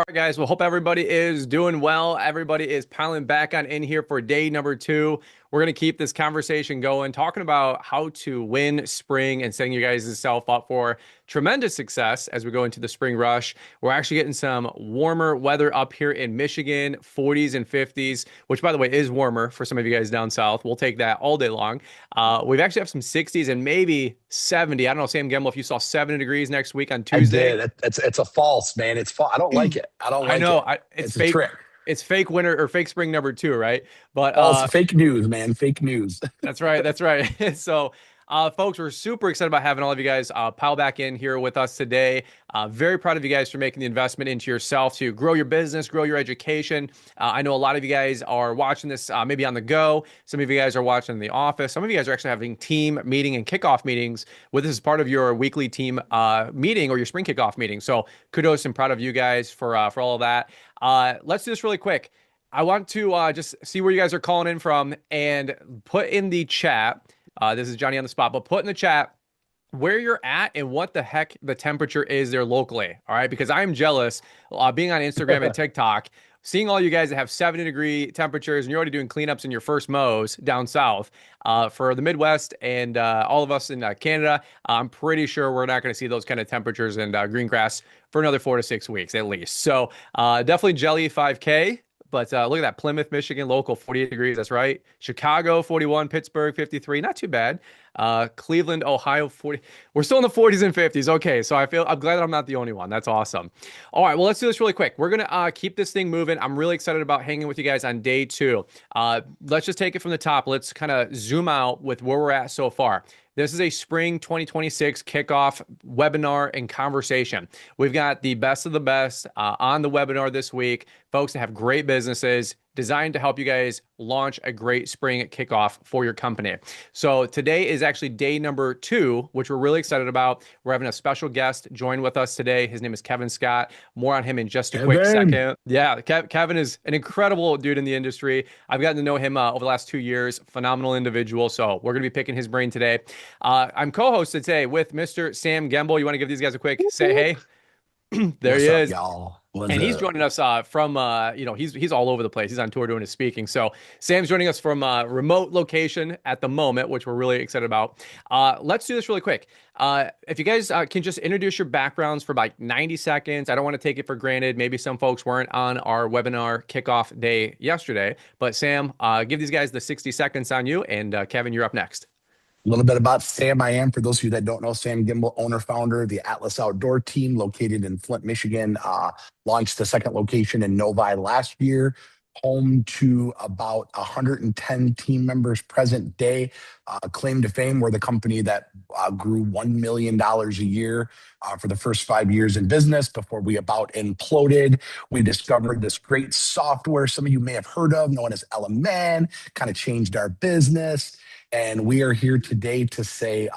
All right, guys. Well, hope everybody is doing well. Everybody is piling back on in here for day number two. We're going to keep this conversation going, talking about how to win spring and setting you guys' self up for tremendous success as we go into the spring rush. We're actually getting some warmer weather up here in Michigan, 40s and 50s, which, by the way, is warmer for some of you guys down south. We'll take that all day long. We've actually have some 60s and maybe 70. I don't know, Sam Gembel, if you saw 70 degrees next week on I Tuesday. did. It's a false, man. It's false. I don't like it. I don't I like know it. it's It's a fake. trick. It's fake winter or fake spring number two, right? But False, fake news, man. Fake news. that's right. That's right. So, folks, we're super excited about having all of you guys pile back in here with us today. Very proud of you guys for making the investment into yourself to grow your business, grow your education. I know a lot of you guys are watching this maybe on the go. Some of you guys are watching in the office. Some of you guys are actually having team meeting and kickoff meetings with this as part of your weekly team meeting or your spring kickoff meeting. So, kudos and proud of you guys for all of that. Let's do this really quick. I want to just see where you guys are calling in from and put in the chat. This is Johnny on the spot, but put in the chat where you're at and what the heck the temperature is there locally. All right. Because I'm jealous being on Instagram and TikTok, seeing all you guys that have 70-degree temperatures and you're already doing cleanups in your first mows down south. For the Midwest and all of us in Canada, I'm pretty sure we're not going to see those kind of temperatures and green grass for another 4 to 6 weeks at least. So definitely jelly 5K. But look at that. Plymouth, Michigan, local, 48 degrees. That's right. Chicago, 41. Pittsburgh, 53. Not too bad. Cleveland, Ohio, 40. We're still in the 40s and 50s. Okay. So I'm glad that I'm not the only one. That's awesome. All right. Well, let's do this really quick. We're going to keep this thing moving. I'm really excited about hanging with you guys on day two. Let's just take it from the top. Let's kind of zoom out with where we're at so far. This is a spring 2026 kickoff webinar and conversation. We've got the best of the best on the webinar this week, folks that have great businesses designed to help you guys launch a great spring kickoff for your company. So today is actually day number two, which we're really excited about. We're having a special guest join with us today. His name is Kevin Scott. More on him in just a quick Evan. second. Yeah, Kevin is an incredible dude in the industry. I've gotten to know him over the last 2 years. Phenomenal individual. So we're going to be picking his brain today. I'm co-hosted today with Mr. Sam Gembel. You want to give these guys a quick say hey? There he What's up, is. y'all? What's And he's up? joining us from he's all over the place. He's on tour doing his speaking. So Sam's joining us from a remote location at the moment, which we're really excited about. Let's do this really quick. If you guys can just introduce your backgrounds for like 90 seconds. I don't want to take it for granted. Maybe some folks weren't on our webinar kickoff day yesterday, but Sam, give these guys the 60 seconds on you, and Kevin, you're up next. A little bit about Sam. I am, for those of you that don't know, Sam Gembel, owner, founder of the Atlas Outdoor Team located in Flint, Michigan. Launched the second location in Novi last year, home to about 110 team members present day. Claim to fame, we're the company that grew $1 million dollars a year for the first 5 years in business before we about imploded. We discovered this great software some of you may have heard of, known as Element, kind of changed our business. And we are here today to say,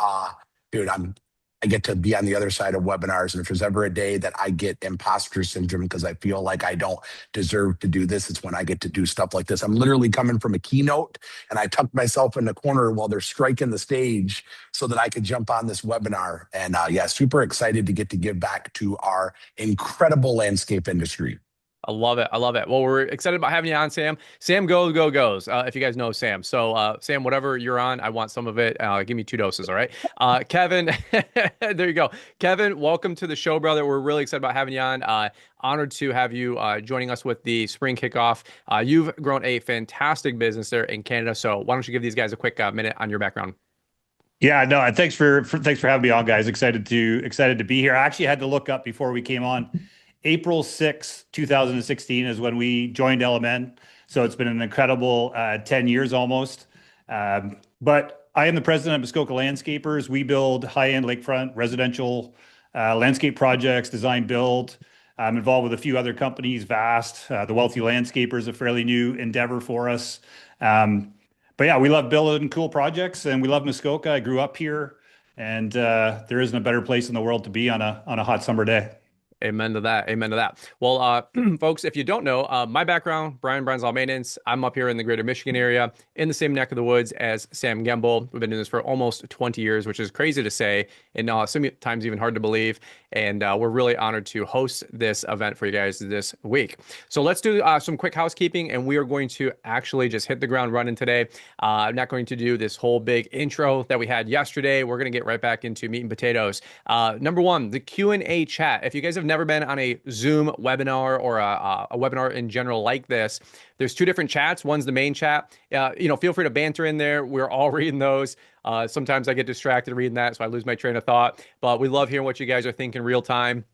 dude, I get to be on the other side of webinars. And if there's ever a day that I get imposter syndrome because I feel like I don't deserve to do this, it's when I get to do stuff like this. I'm literally coming from a keynote and I tucked myself in the corner while they're striking the stage so that I could jump on this webinar. And yeah, super excited to get to give back to our incredible landscape industry. I love it. I love it. Well, we're excited about having you on, Sam. Sam goes. If you guys know Sam. So, Sam, whatever you're on, I want some of it. Give me 2 doses. All right. Kevin, there you go. Kevin, welcome to the show, brother. We're really excited about having you on. Honored to have you joining us with the spring kickoff. You've grown a fantastic business there in Canada. So why don't you give these guys a quick minute on your background? Yeah, no, and thanks for having me on, guys. Excited to be here. I actually had to look up before we came on. April 6th, 2016 is when we joined Element. So it's been an incredible 10 years almost. But I am the president of Muskoka Landscapers. We build high-end lakefront residential landscape projects, design build. I'm involved with a few other companies, Vast, the Wealthy Landscapers, a fairly new endeavor for us. But yeah, we love building cool projects and we love Muskoka. I grew up here and there isn't a better place in the world to be on a hot summer day. Amen to that. Amen to that. Well, folks, if you don't know, my background, Brian's Law Maintenance. I'm up here in the greater Michigan area, in the same neck of the woods as Sam Gembel. We've been doing this for almost 20 years, which is crazy to say, and sometimes even hard to believe. And we're really honored to host this event for you guys this week. So let's do some quick housekeeping, and we are going to actually just hit the ground running today. I'm not going to do this whole big intro that we had yesterday. We're going to get right back into meat and potatoes. Number one, the Q&A chat. If you guys have never been on a Zoom webinar or a webinar in general like this, there's two different chats. One's the main chat. Feel free to banter in there. We're all reading those. Sometimes I get distracted reading that, so I lose my train of thought. But we love hearing what you guys are thinking real time.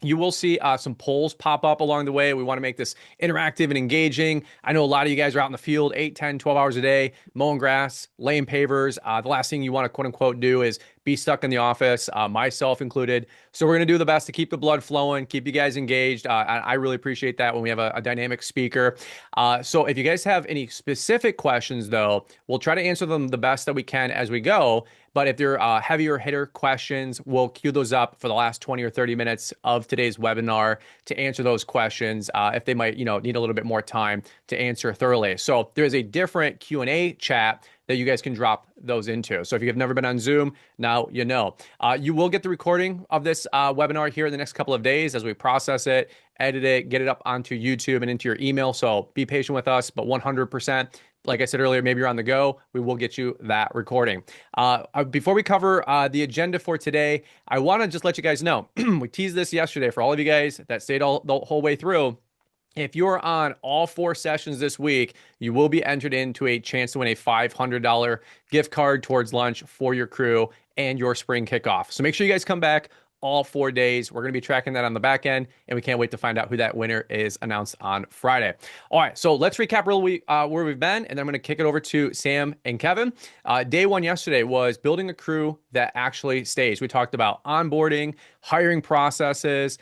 You will see some polls pop up along the way. We want to make this interactive and engaging. I know a lot of you guys are out in the field 8, 10, 12 hours a day, mowing grass, laying pavers. The last thing you want to quote unquote do is be stuck in the office, myself included. So we're going to do the best to keep the blood flowing, keep you guys engaged. I really appreciate that when we have a dynamic speaker. So if you guys have any specific questions, though, we'll try to answer them the best that we can as we go. But if they're heavier hitter questions, we'll queue those up for the last 20 or 30 minutes of today's webinar to answer those questions if they might, need a little bit more time to answer thoroughly. So there's a different Q&A chat that you guys can drop those into. So if you've never been on Zoom, now you know. You will get the recording of this webinar here in the next couple of days as we process it, edit it, get it up onto YouTube and into your email. So be patient with us, but 100%. Like I said earlier, maybe you're on the go. We will get you that recording. Before we cover the agenda for today, I want to just let you guys know, we teased this yesterday for all of you guys that stayed the whole way through. If you're on all 4 sessions this week, you will be entered into a chance to win a $500 gift card towards lunch for your crew and your spring kickoff. So make sure you guys come back all 4 days. We're going to be tracking that on the back end, and we can't wait to find out who that winner is announced on Friday. All right, so let's recap where we've been, and then I'm going to kick it over to Sam and Kevin. Day 1 yesterday was building a crew that actually stays. We talked about onboarding, hiring processes.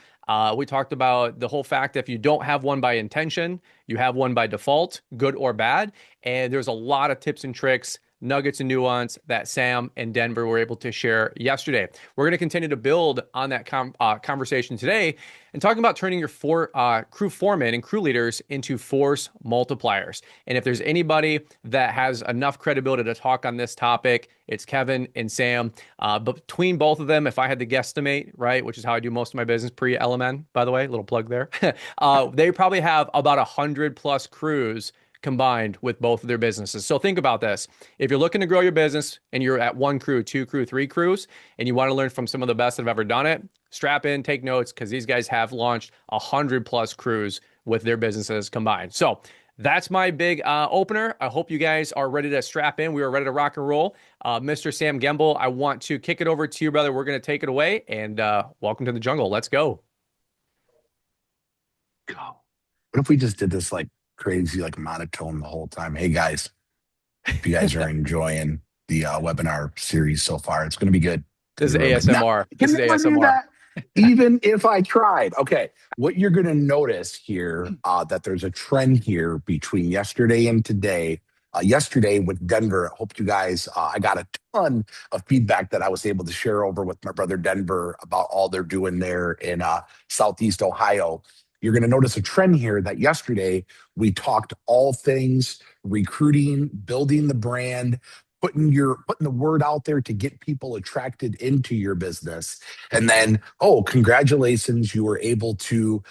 We talked about the whole fact that if you don't have one by intention, you have one by default, good or bad. And there's a lot of tips and tricks, nuggets and nuance that Sam and Denver were able to share yesterday. We're going to continue to build on that conversation today and talking about turning your crew foremen and crew leaders into force multipliers. And if there's anybody that has enough credibility to talk on this topic, it's Kevin and Sam. But between both of them, if I had to guesstimate, right, which is how I do most of my business pre-LMN, by the way, little plug there, they probably have about 100 plus crews combined with both of their businesses. So think about this. If you're looking to grow your business and you're at 1 crew, 2 crew, 3 crews, and you want to learn from some of the best that have ever done it, strap in, take notes, because these guys have launched 100 plus crews with their businesses combined. So that's my big opener. I hope you guys are ready to strap in. We are ready to rock and roll. Mr. Sam Gembel, I want to kick it over to you, brother. We're going to take it away, and welcome to the jungle. Let's go. What if we just did this like crazy, like monotone the whole time? Hey guys, if you guys are enjoying the webinar series so far, it's going to be good. This is ASMR. This is ASMR. Even if I tried. Okay, what you're going to notice here, that there's a trend here between yesterday and today. Yesterday with Denver, I hope you guys, I got a ton of feedback that I was able to share over with my brother Denver about all they're doing there in Southeast Ohio. You're going to notice a trend here that yesterday we talked all things recruiting, building the brand, putting the word out there to get people attracted into your business. And then, oh, congratulations, you were able to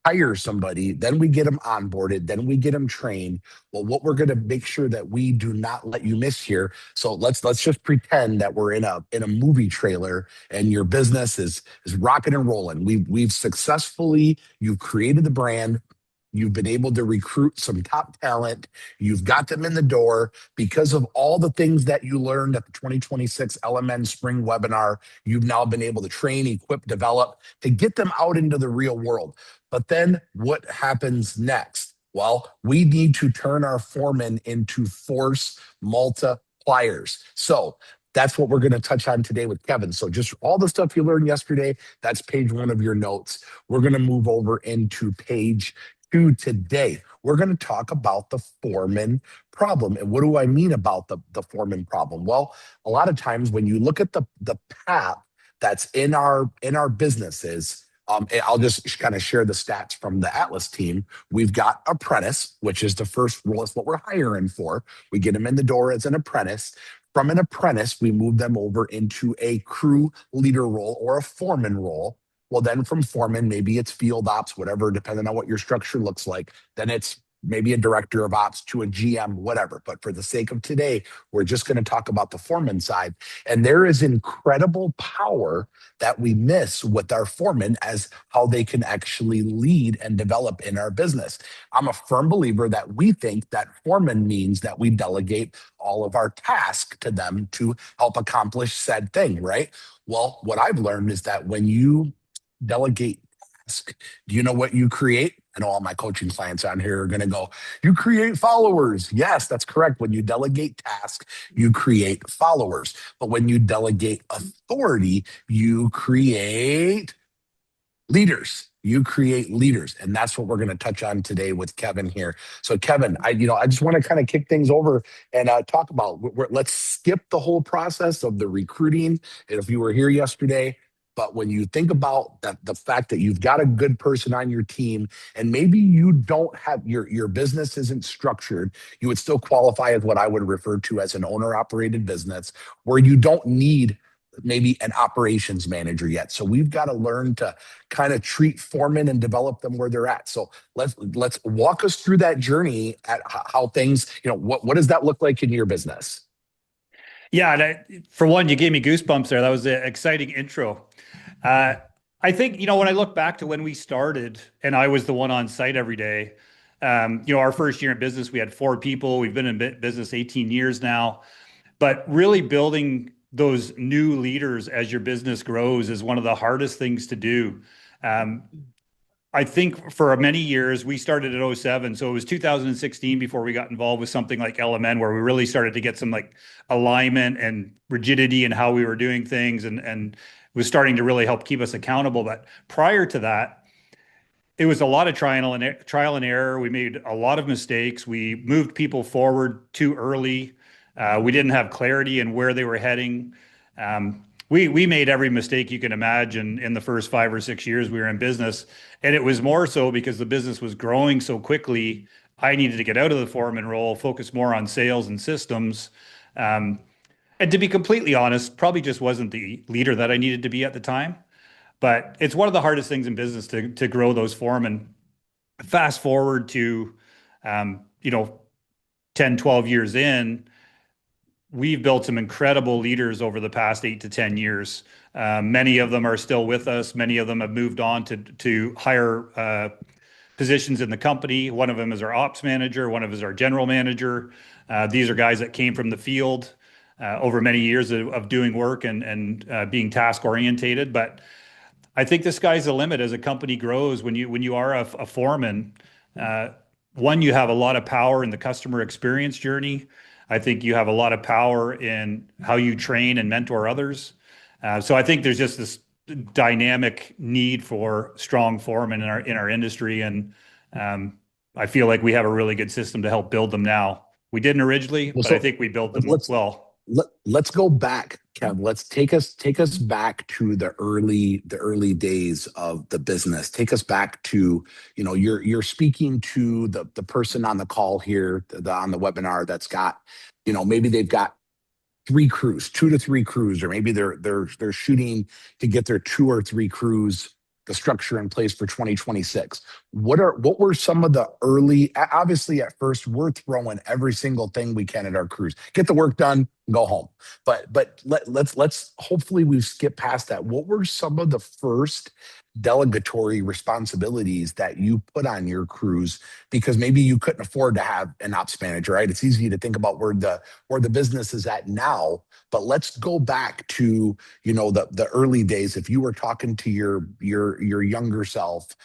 hire somebody, then we get them onboarded, then we get them trained. Well, what we're going to make sure that we do not let you miss here. So let's just pretend that we're in a movie trailer and your business is rocking and rolling. We've successfully, you've created the brand. You've been able to recruit some top talent. You've got them in the door because of all the things that you learned at the 2026 LMN Spring webinar. You've now been able to train, equip, develop to get them out into the real world. But then what happens next? Well, we need to turn our foremen into force multipliers. So that's what we're going to touch on today with Kevin. So just all the stuff you learned yesterday, that's page 1 of your notes. We're going to move over into page 2 today. We're going to talk about the foreman problem. And what do I mean about the foreman problem? Well, a lot of times when you look at the path that's in our businesses, And I'll just kind of share the stats from the Atlas team. We've got apprentice, which is the first role. It's what we're hiring for. We get them in the door as an apprentice. From an apprentice, we move them over into a crew leader role or a foreman role. Well, then from foreman, maybe it's field ops, whatever, depending on what your structure looks like. Then it's maybe a director of ops to a GM, whatever. But for the sake of today, we're just going to talk about the foreman side. And there is incredible power that we miss with our foremen as how they can actually lead and develop in our business. I'm a firm believer that we think that foreman means that we delegate all of our tasks to them to help accomplish said thing, right? Well, what I've learned is that when you delegate task, do you know what you create? I know all my coaching clients on here are going to go, you create followers. Yes, that's correct. When you delegate tasks, you create followers. But when you delegate authority, you create leaders. You create leaders. And that's what we're going to touch on today with Kevin here. So Kevin, I just want to kind of kick things over and talk about, let's skip the whole process of the recruiting. And if you were here yesterday, but when you think about that, the fact that you've got a good person on your team and maybe you don't have your business isn't structured, you would still qualify as what I would refer to as an owner operated business where you don't need maybe an operations manager yet. So we've got to learn to kind of treat foremen and develop them where they're at. So let's walk us through that journey at how things, what does that look like in your business? Yeah, for one, you gave me goosebumps there. That was an exciting intro. I think, when I look back to when we started and I was the one on site every day, our first year in business, we had 4 people. We've been in business 18 years now, but really building those new leaders as your business grows is one of the hardest things to do. I think for many years, we started at '07. So it was 2016 before we got involved with something like LMN, where we really started to get some like alignment and rigidity in how we were doing things and was starting to really help keep us accountable. But prior to that, it was a lot of trial and error. We made a lot of mistakes. We moved people forward too early. We didn't have clarity in where they were heading. We made every mistake you can imagine in the first 5 or 6 years we were in business. And it was more so because the business was growing so quickly. I needed to get out of the foreman role, focus more on sales and systems. And to be completely honest, probably just wasn't the leader that I needed to be at the time. But it's one of the hardest things in business to grow those foremen. Fast forward to, 10, 12 years in, we've built some incredible leaders over the past 8 to 10 years. Many of them are still with us. Many of them have moved on to higher positions in the company. One of them is our ops manager. One of them is our general manager. These are guys that came from the field over many years of doing work and being task orientated. But I think the sky's the limit as a company grows. When you are a foreman, one, you have a lot of power in the customer experience journey. I think you have a lot of power in how you train and mentor others. So I think there's just this dynamic need for strong foremen in our industry, and I feel like we have a really good system to help build them now. We didn't originally, but I think we built them well. Let's go back, Kev. Let's take us back to the early days of the business. Take us back to, you're speaking to the person on the call here, on the webinar that's got, maybe they've got 3 crews, 2 to 3 crews, or maybe they're shooting to get their 2 or 3 crews, the structure in place for 2026. What were some of the early, obviously at first we're throwing every single thing we can at our crews, get the work done, go home. But let's hopefully we've skipped past that. What were some of the first delegatory responsibilities that you put on your crews? Because maybe you couldn't afford to have an ops manager, right? It's easy to think about where the business is at now, but let's go back to, the early days. If you were talking to your younger self,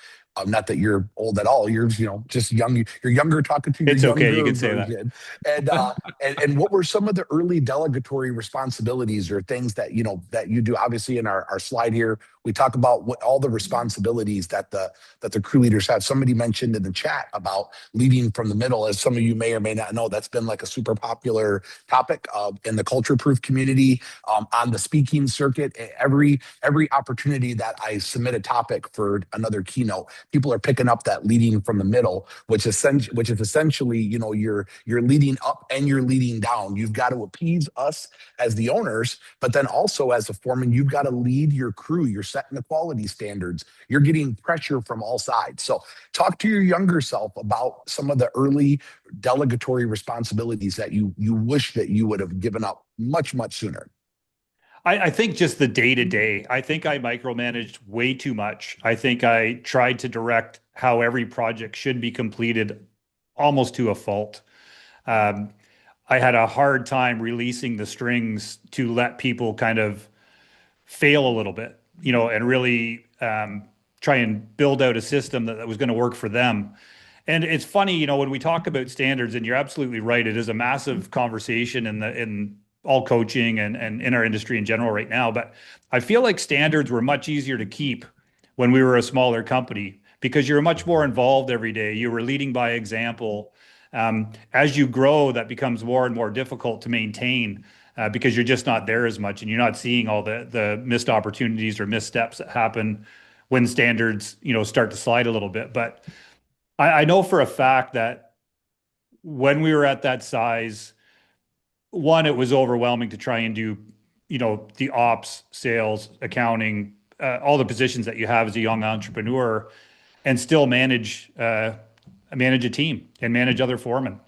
not that you're old at all, you're just young. You're younger talking to your It's younger okay, you can say version. And what were some of the early delegatory responsibilities or things that you do? Obviously, in our slide here, We talk about what all the responsibilities that the crew leaders have. Somebody mentioned in the chat about leading from the middle. As some of you may or may not know, that's been like a super popular topic in the culture proof community, on the speaking circuit. Every opportunity that I submit a topic for another keynote, people are picking up that leading from the middle, which is essentially, you're leading up and you're leading down. You've got to appease us as the owners, but then also as a foreman, you've got to lead your crew. You're setting the quality standards. You're getting pressure from all sides. So talk to your younger self about some of the early delegatory responsibilities that you wish that you would have given up much, much sooner. I think just the day to day. I think I micromanaged way too much. I think I tried to direct how every project should be completed almost to a fault. Um, I had a hard time releasing the strings to let people kind of fail a little bit, and really try and build out a system that was going to work for them. And it's funny, when we talk about standards, and you're absolutely right, it is a massive conversation in all coaching and in our industry in general right now. But I feel like standards were much easier to keep when we were a smaller company because you're much more involved every day. You were leading by example. As you grow, that becomes more and more difficult to maintain because you're just not there as much and you're not seeing all the missed opportunities or missteps that happen when standards, start to slide a little bit. But I know for a fact that when we were at that size, one, it was overwhelming to try and do, the ops, sales, accounting, all the positions that you have as a young entrepreneur, and still manage a team and manage other foremen.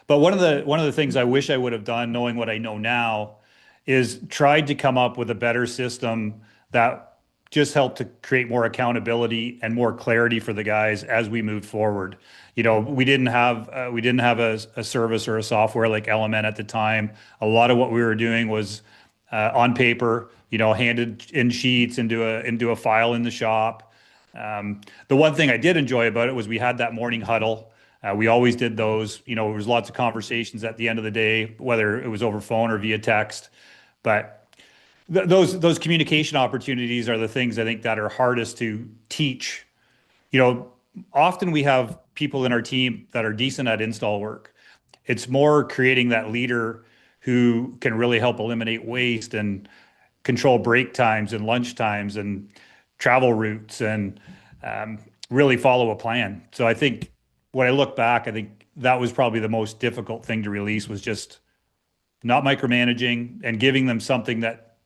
But one of the things I wish I would have done, knowing what I know now, is tried to come up with a better system that just helped to create more accountability and more clarity for the guys as we moved forward. We didn't have a service or a software like Element at the time. A lot of what we were doing was on paper, handed in sheets into a file in the shop. The one thing I did enjoy about it was we had that morning huddle. We always did those. There was lots of conversations at the end of the day, whether it was over phone or via text. But those communication opportunities are the things I think that are hardest to teach. Often we have people in our team that are decent at install work. It's more creating that leader who can really help eliminate waste and control break times and lunch times and travel routes and really follow a plan. So I think when I look back, I think that was probably the most difficult thing to release was just not micromanaging and giving them something that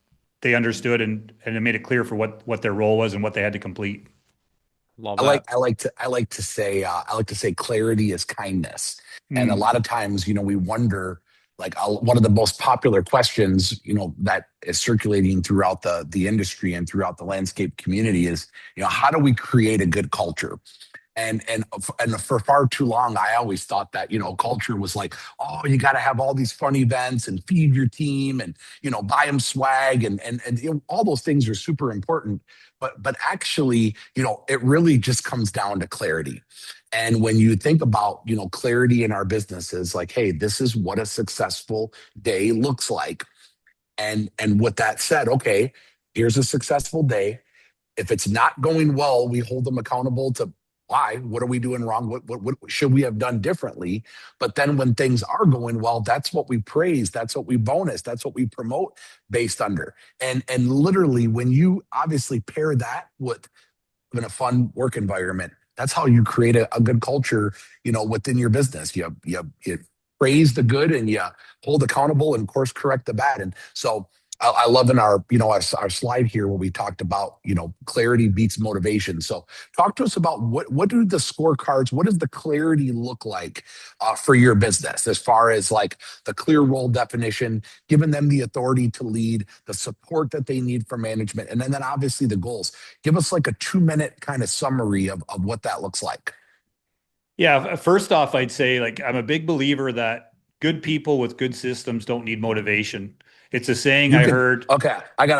they understood and it made it clear for what their role was and what they had to complete. Love that. I like to say clarity is kindness. And a Mm. lot of times, we wonder, like, one of the most popular questions, that is circulating throughout the industry and throughout the landscape community is, how do we create a good culture? And for far too long, I always thought that culture was like, oh, you got to have all these fun events and feed your team and buy them swag and all those things are super important. But actually, it really just comes down to clarity. And when you think about clarity in our businesses, like, hey, this is what a successful day looks like. And with that said, okay, here's a successful day. If it's not going well, we hold them accountable to why. What are we doing wrong? What should we have done differently? But then when things are going well, that's what we praise. That's what we bonus. That's what we promote based under. And literally, when you obviously pair that with in a fun work environment, that's how you create a good culture, within your business. You praise the good and you hold accountable and course correct the bad. And so I love in our slide here where we talked about, clarity beats motivation. So talk to us about what do the scorecards, what does the clarity look like for your business as far as like the clear role definition, giving them the authority to lead, the support that they need from management, and then obviously the goals. Give us like a 2-minute kind of summary of what that looks like. Yeah, first off, I'd say like I'm a big believer that good people with good systems don't need motivation. It's a saying You I can, heard. okay,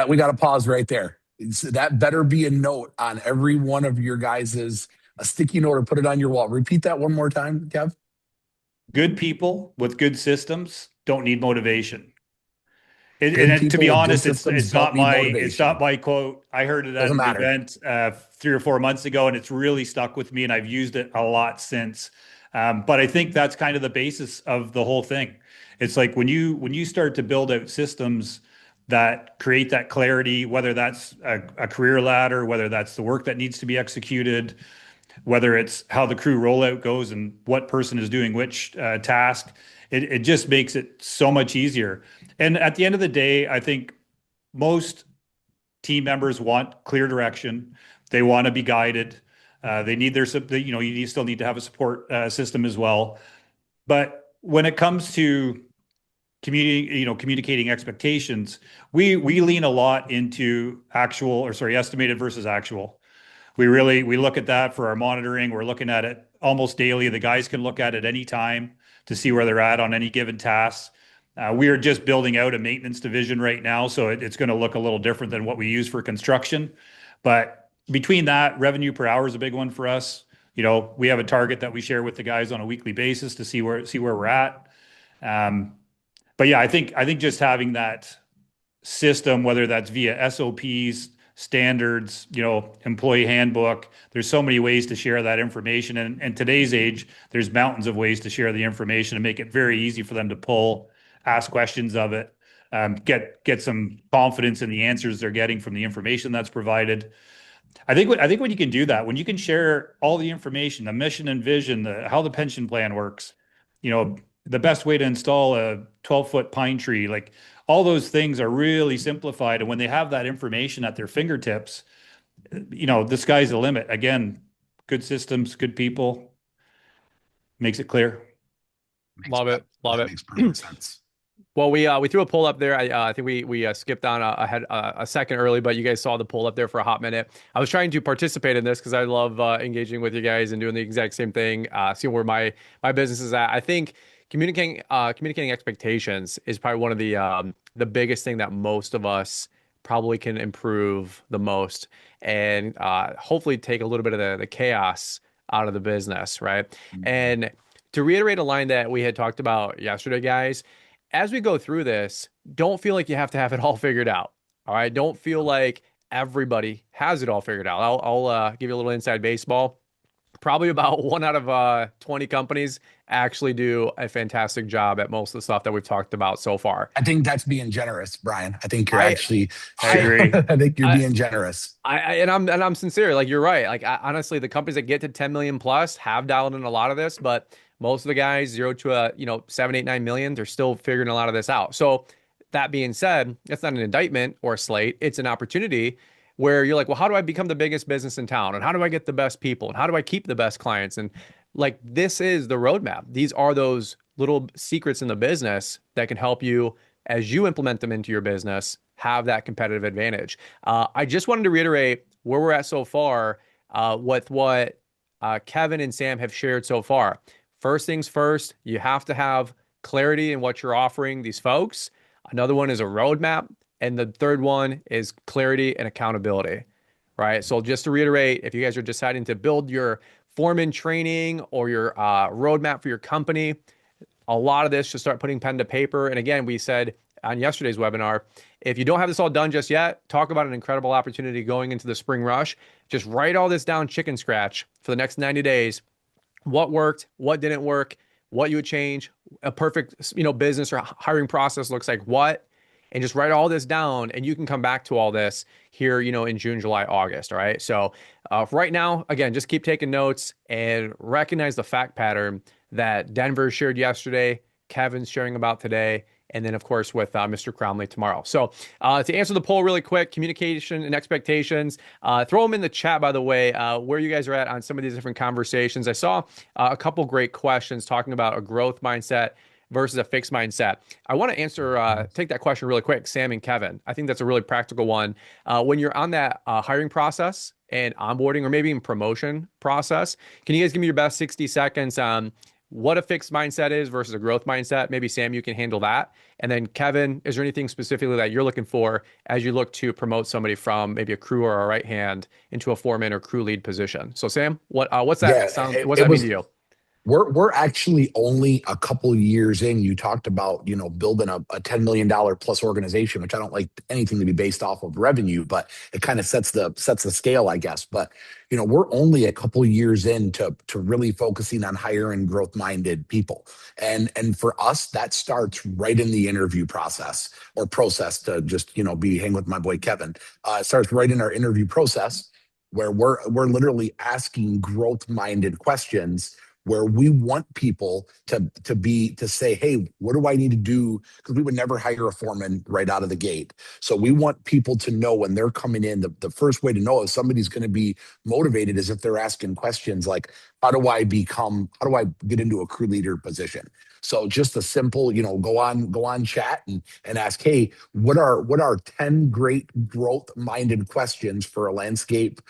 we got to pause right there. That better be a note on every one of your guys's a sticky note or put it on your wall. Repeat that one more time, Kev. Good people with good systems don't need motivation. Good To people be with good honest, systems don't need it's not motivation. my quote. I heard it at Doesn't an matter. event 3 or 4 months ago, and it's really stuck with me, and I've used it a lot since. But I think that's kind of the basis of the whole thing. It's like when you start to build out systems that create that clarity, whether that's a career ladder, whether that's the work that needs to be executed, whether it's how the crew rollout goes and what person is doing which task, it just makes it so much easier. And at the end of the day, I think most team members want clear direction. They want to be guided. They need you still need to have a support system as well. But when it comes to communicating expectations, we lean a lot into estimated versus actual. We look at that for our monitoring. We're looking at it almost daily. The guys can look at it any time to see where they're at on any given task. We are just building out a maintenance division right now, so it's going to look a little different than what we use for construction. But between that, revenue per hour is a big one for us. We have a target that we share with the guys on a weekly basis to see where we're at. But yeah, I think just having that system, whether that's via SOPs, standards, employee handbook. There's so many ways to share that information. And today's age, there's mountains of ways to share the information and make it very easy for them to pull, ask questions of it, get some confidence in the answers they're getting from the information that's provided. I think when you can do that, when you can share all the information, the mission and vision, how the pension plan works, the best way to install a 12-foot pine tree, like all those things are really simplified. And when they have that information at their fingertips, the sky's the limit. Again, good systems, good people, makes it clear. Love it. Love That it. makes perfect sense. Well, we threw a poll up there. I think we skipped on ahead a second early, but you guys saw the poll up there for a hot minute. I was trying to participate in this because I love engaging with you guys and doing the exact same thing, seeing where my business is at. I think communicating expectations is probably one of the biggest thing that most of us probably can improve the most, and hopefully take a little bit of the chaos out of the business, right? And to reiterate a line that we had talked about yesterday, guys, as we go through this, don't feel like you have to have it all figured out. All right. Don't feel like everybody has it all figured out. I'll give you a little inside baseball. Probably about 1 out of 20 companies actually do a fantastic job at most of the stuff that we've talked about so far. I think that's being generous, Brian. I think you're I actually, I agree. I think you're I, being generous. I'm sincere. Like you're right. Like honestly, the companies that get to 10 million plus have dialed in a lot of this, but most of the guys 0 to 7, 8, 9 million, they're still figuring a lot of this out. So that being said, that's not an indictment or a slate. It's an opportunity where you're like, well, how do I become the biggest business in town? And how do I get the best people? And how do I keep the best clients? And like, this is the roadmap. These are those little secrets in the business that can help you as you implement them into your business, have that competitive advantage. I just wanted to reiterate where we're at so far with what Kevin and Sam have shared so far. First things first, you have to have clarity in what you're offering these folks. Another one is a roadmap. And the third one is clarity and accountability, right? So just to reiterate, if you guys are deciding to build your foreman training or your roadmap for your company, a lot of this should start putting pen to paper. And again, we said on yesterday's webinar, if you don't have this all done just yet, talk about an incredible opportunity going into the spring rush. Just write all this down chicken scratch for the next 90 days. What worked, what didn't work, what you would change, a perfect business or hiring process looks like what, and just write all this down, and you can come back to all this here, in June, July, August. All right. So right now, again, just keep taking notes and recognize the fact pattern that Denver shared yesterday, Kevin's sharing about today, and then, of course, with Mr. Cromley tomorrow. So to answer the poll really quick, communication and expectations, throw them in the chat, by the way, where you guys are at on some of these different conversations. I saw a couple great questions talking about a growth mindset versus a fixed mindset. I want to take that question really quick, Sam and Kevin. I think that's a really practical one. When you're on that hiring process and onboarding or maybe even promotion process, can you guys give me your best 60 seconds on what a fixed mindset is versus a growth mindset? Maybe Sam, you can handle that. And then Kevin, is there anything specifically that you're looking for as you look to promote somebody from maybe a crew or a right hand into a foreman or crew lead position? So Sam, what's that Yeah, sound? it, What's it that mean was to you? We're actually only a couple years in. You talked about, building a $10 million plus organization, which I don't like anything to be based off of revenue, but it kind of sets the scale, I guess. But we're only a couple years in to really focusing on hiring growth minded people. And for us, that starts right in the interview process to just, be hang with my boy Kevin. It starts right in our interview process where we're literally asking growth minded questions where we want people to say, hey, what do I need to do? Because we would never hire a foreman right out of the gate. So we want people to know when they're coming in, the first way to know if somebody's going to be motivated is if they're asking questions like, how do I get into a crew leader position? So just a simple, go on chat and ask, hey, what are 10 great growth minded questions for a landscape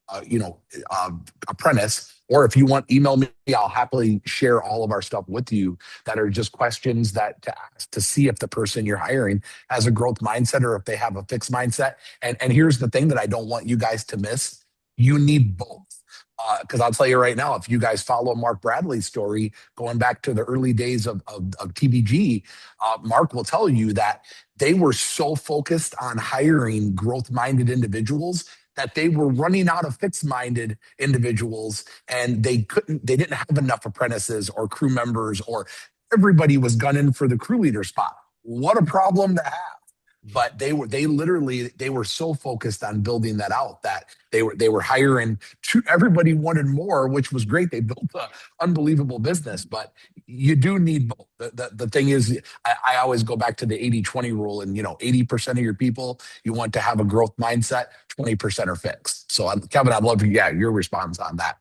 uh, you know, uh, apprentice. Or if you want, email me. I'll happily share all of our stuff with you that are just questions that to ask to see if the person you're hiring has a growth mindset or if they have a fixed mindset. And here's the thing that I don't want you guys to miss: you need both. Because I'll tell you right now, if you guys follow Mark Bradley's story, going back to the early days of TBG, Mark will tell you that they were so focused on hiring growth minded individuals that they were running out of fixed minded individuals, and they didn't have enough apprentices or crew members, or everybody was gunning for the crew leader spot. What a problem to have. But they were so focused on building that out that they were hiring everybody wanted more, which was great. They built an unbelievable business. But you do need both. The thing is, I always go back to the 80-20 rule, and 80% of your people you want to have a growth mindset, 20% are fixed. So Kevin, I'd love your response on that.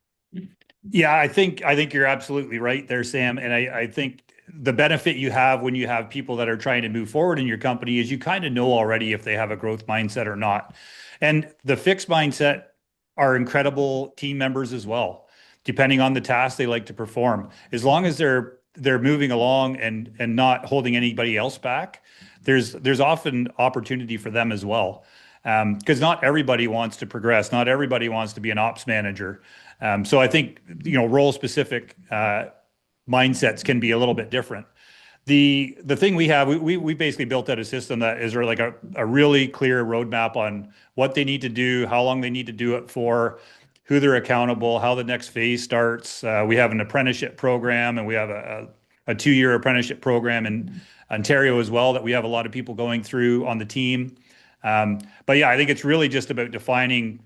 Yeah, I think you're absolutely right there, Sam. And I think the benefit you have when you have people that are trying to move forward in your company is you kind of know already if they have a growth mindset or not. And the fixed mindset are incredible team members as well, depending on the task they like to perform. As long as they're moving along and not holding anybody else back, there's often opportunity for them as well. Because not everybody wants to progress, not everybody wants to be an ops manager. So I think role specific mindsets can be a little bit different. The thing we have, we basically built out a system that is like a really clear roadmap on what they need to do, how long they need to do it for, who they're accountable, how the next phase starts. We have an apprenticeship program, and we have a 2-year apprenticeship program in Ontario as well that we have a lot of people going through on the team. But yeah, I think it's really just about defining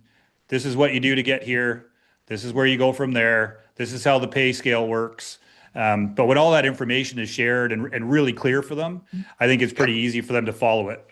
this is what you do to get here. This is where you go from there. This is how the pay scale works. But when all that information is shared and really clear for them, I think it's pretty easy for them to follow it.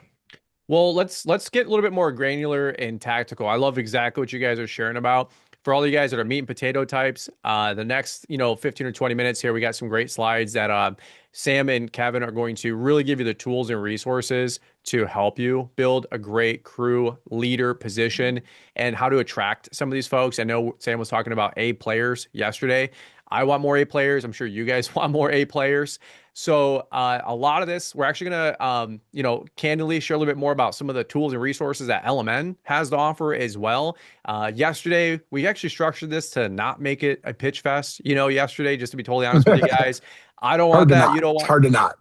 Well, let's get a little bit more granular and tactical. I love exactly what you guys are sharing about. For all you guys that are meat and potato types, the next 15 or 20 minutes here, we got some great slides that Sam and Kevin are going to really give you the tools and resources to help you build a great crew leader position and how to attract some of these folks. I know Sam was talking about A players yesterday. I want more A players. I'm sure you guys want more A players. So a lot of this, we're actually going to, candidly share a little bit more about some of the tools and resources that LMN has to offer as well. Yesterday, we actually structured this to not make it a pitch fest, yesterday, just to be totally honest with you guys. I don't want Hard to that. You not. don't It's want, hard to not.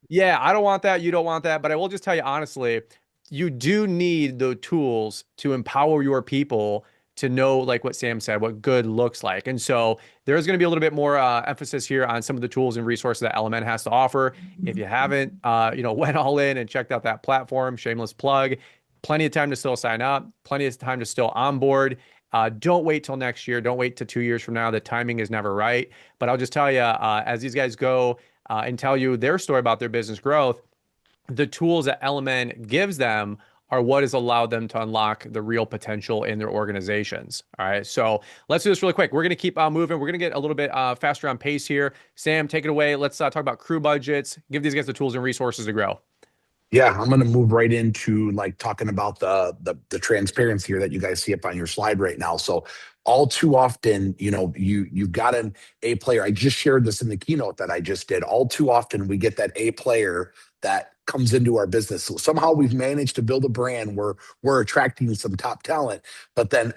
yeah, I don't want that. You don't want that. But I will just tell you honestly, you do need the tools to empower your people to know, like what Sam said, what good looks like. And so there's going to be a little bit more emphasis here on some of the tools and resources that Element has to offer. If you haven't, went all in and checked out that platform, shameless plug, plenty of time to still sign up, plenty of time to still onboard. Don't wait till next year. Don't wait to 2 years from now. The timing is never right. But I'll just tell you, as these guys go and tell you their story about their business growth, the tools that Element gives them are what has allowed them to unlock the real potential in their organizations. All right. So let's do this really quick. We're going to keep moving. We're going to get a little bit faster on pace here. Sam, take it away. Let's talk about crew budgets. Give these guys the tools and resources to grow. Yeah, I'm going to move right into like talking about the transparency here that you guys see up on your slide right now. So all too often, you've got an A player. I just shared this in the keynote that I just did. All too often, we get that A player that comes into our business. So somehow we've managed to build a brand where we're attracting some top talent, but then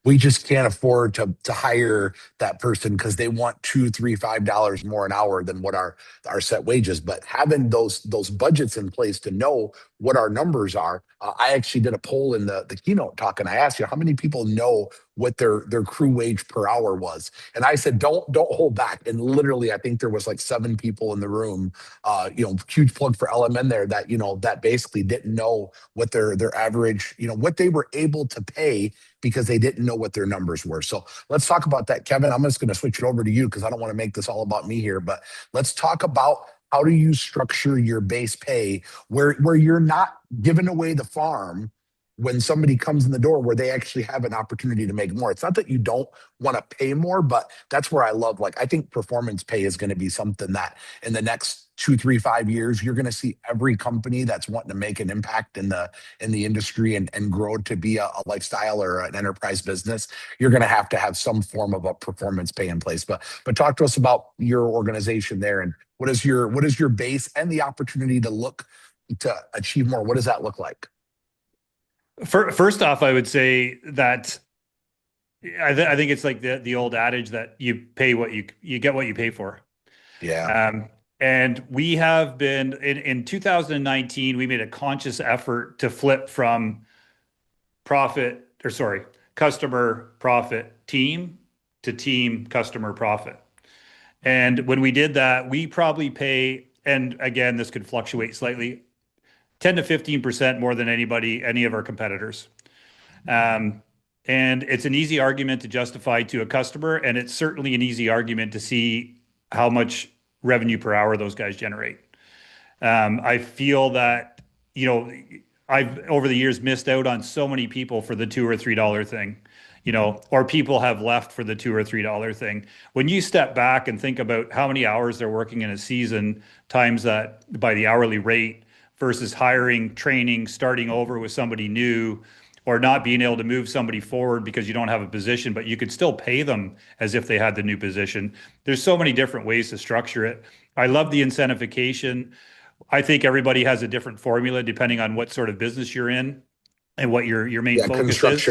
we just can't afford to hire that person because they want two, three, $5 more an hour than what our set wages. But having those budgets in place to know what our numbers are, I actually did a poll in the keynote talk, and I asked you how many people know what their crew wage per hour was, and I said don't hold back. And literally, I think there was like 7 people in the room. Huge plug for LMN there that that basically didn't know what their average, what they were able to pay because they didn't know what their numbers were. So let's talk about that, Kevin. I'm just going to switch it over to you because I don't want to make this all about me here, but let's talk about how do you structure your base pay where you're not giving away the farm when somebody comes in the door where they actually have an opportunity to make more. It's not that you don't want to pay more, but that's where I love, like, I think performance pay is going to be something that in the next 2, 3, 5 years, you're going to see every company that's wanting to make an impact in the industry and grow to be a lifestyle or an enterprise business. You're going to have some form of a performance pay in place. But talk to us about your organization there, and what is your base and the opportunity to look to achieve more. What does that look like? First off, I would say that I think it's like the old adage that you pay what you get what you pay for. Yeah. And we have been in 2019, we made a conscious effort to flip from customer profit team to team customer profit. And when we did that, we probably pay, and again, this could fluctuate slightly, 10 to 15% more than any of our competitors. And it's an easy argument to justify to a customer, and it's certainly an easy argument to see how much revenue per hour those guys generate. I feel that, I've over the years missed out on so many people for the $2 or $3 thing, or people have left for the $2 or $3 thing. When you step back and think about how many hours they're working in a season, times that by the hourly rate versus hiring, training, starting over with somebody new, or not being able to move somebody forward because you don't have a position, but you could still pay them as if they had the new position. There's so many different ways to structure it. I love the incentivification. I think everybody has a different formula depending on what sort of business you're in and what your main Yeah, focus is.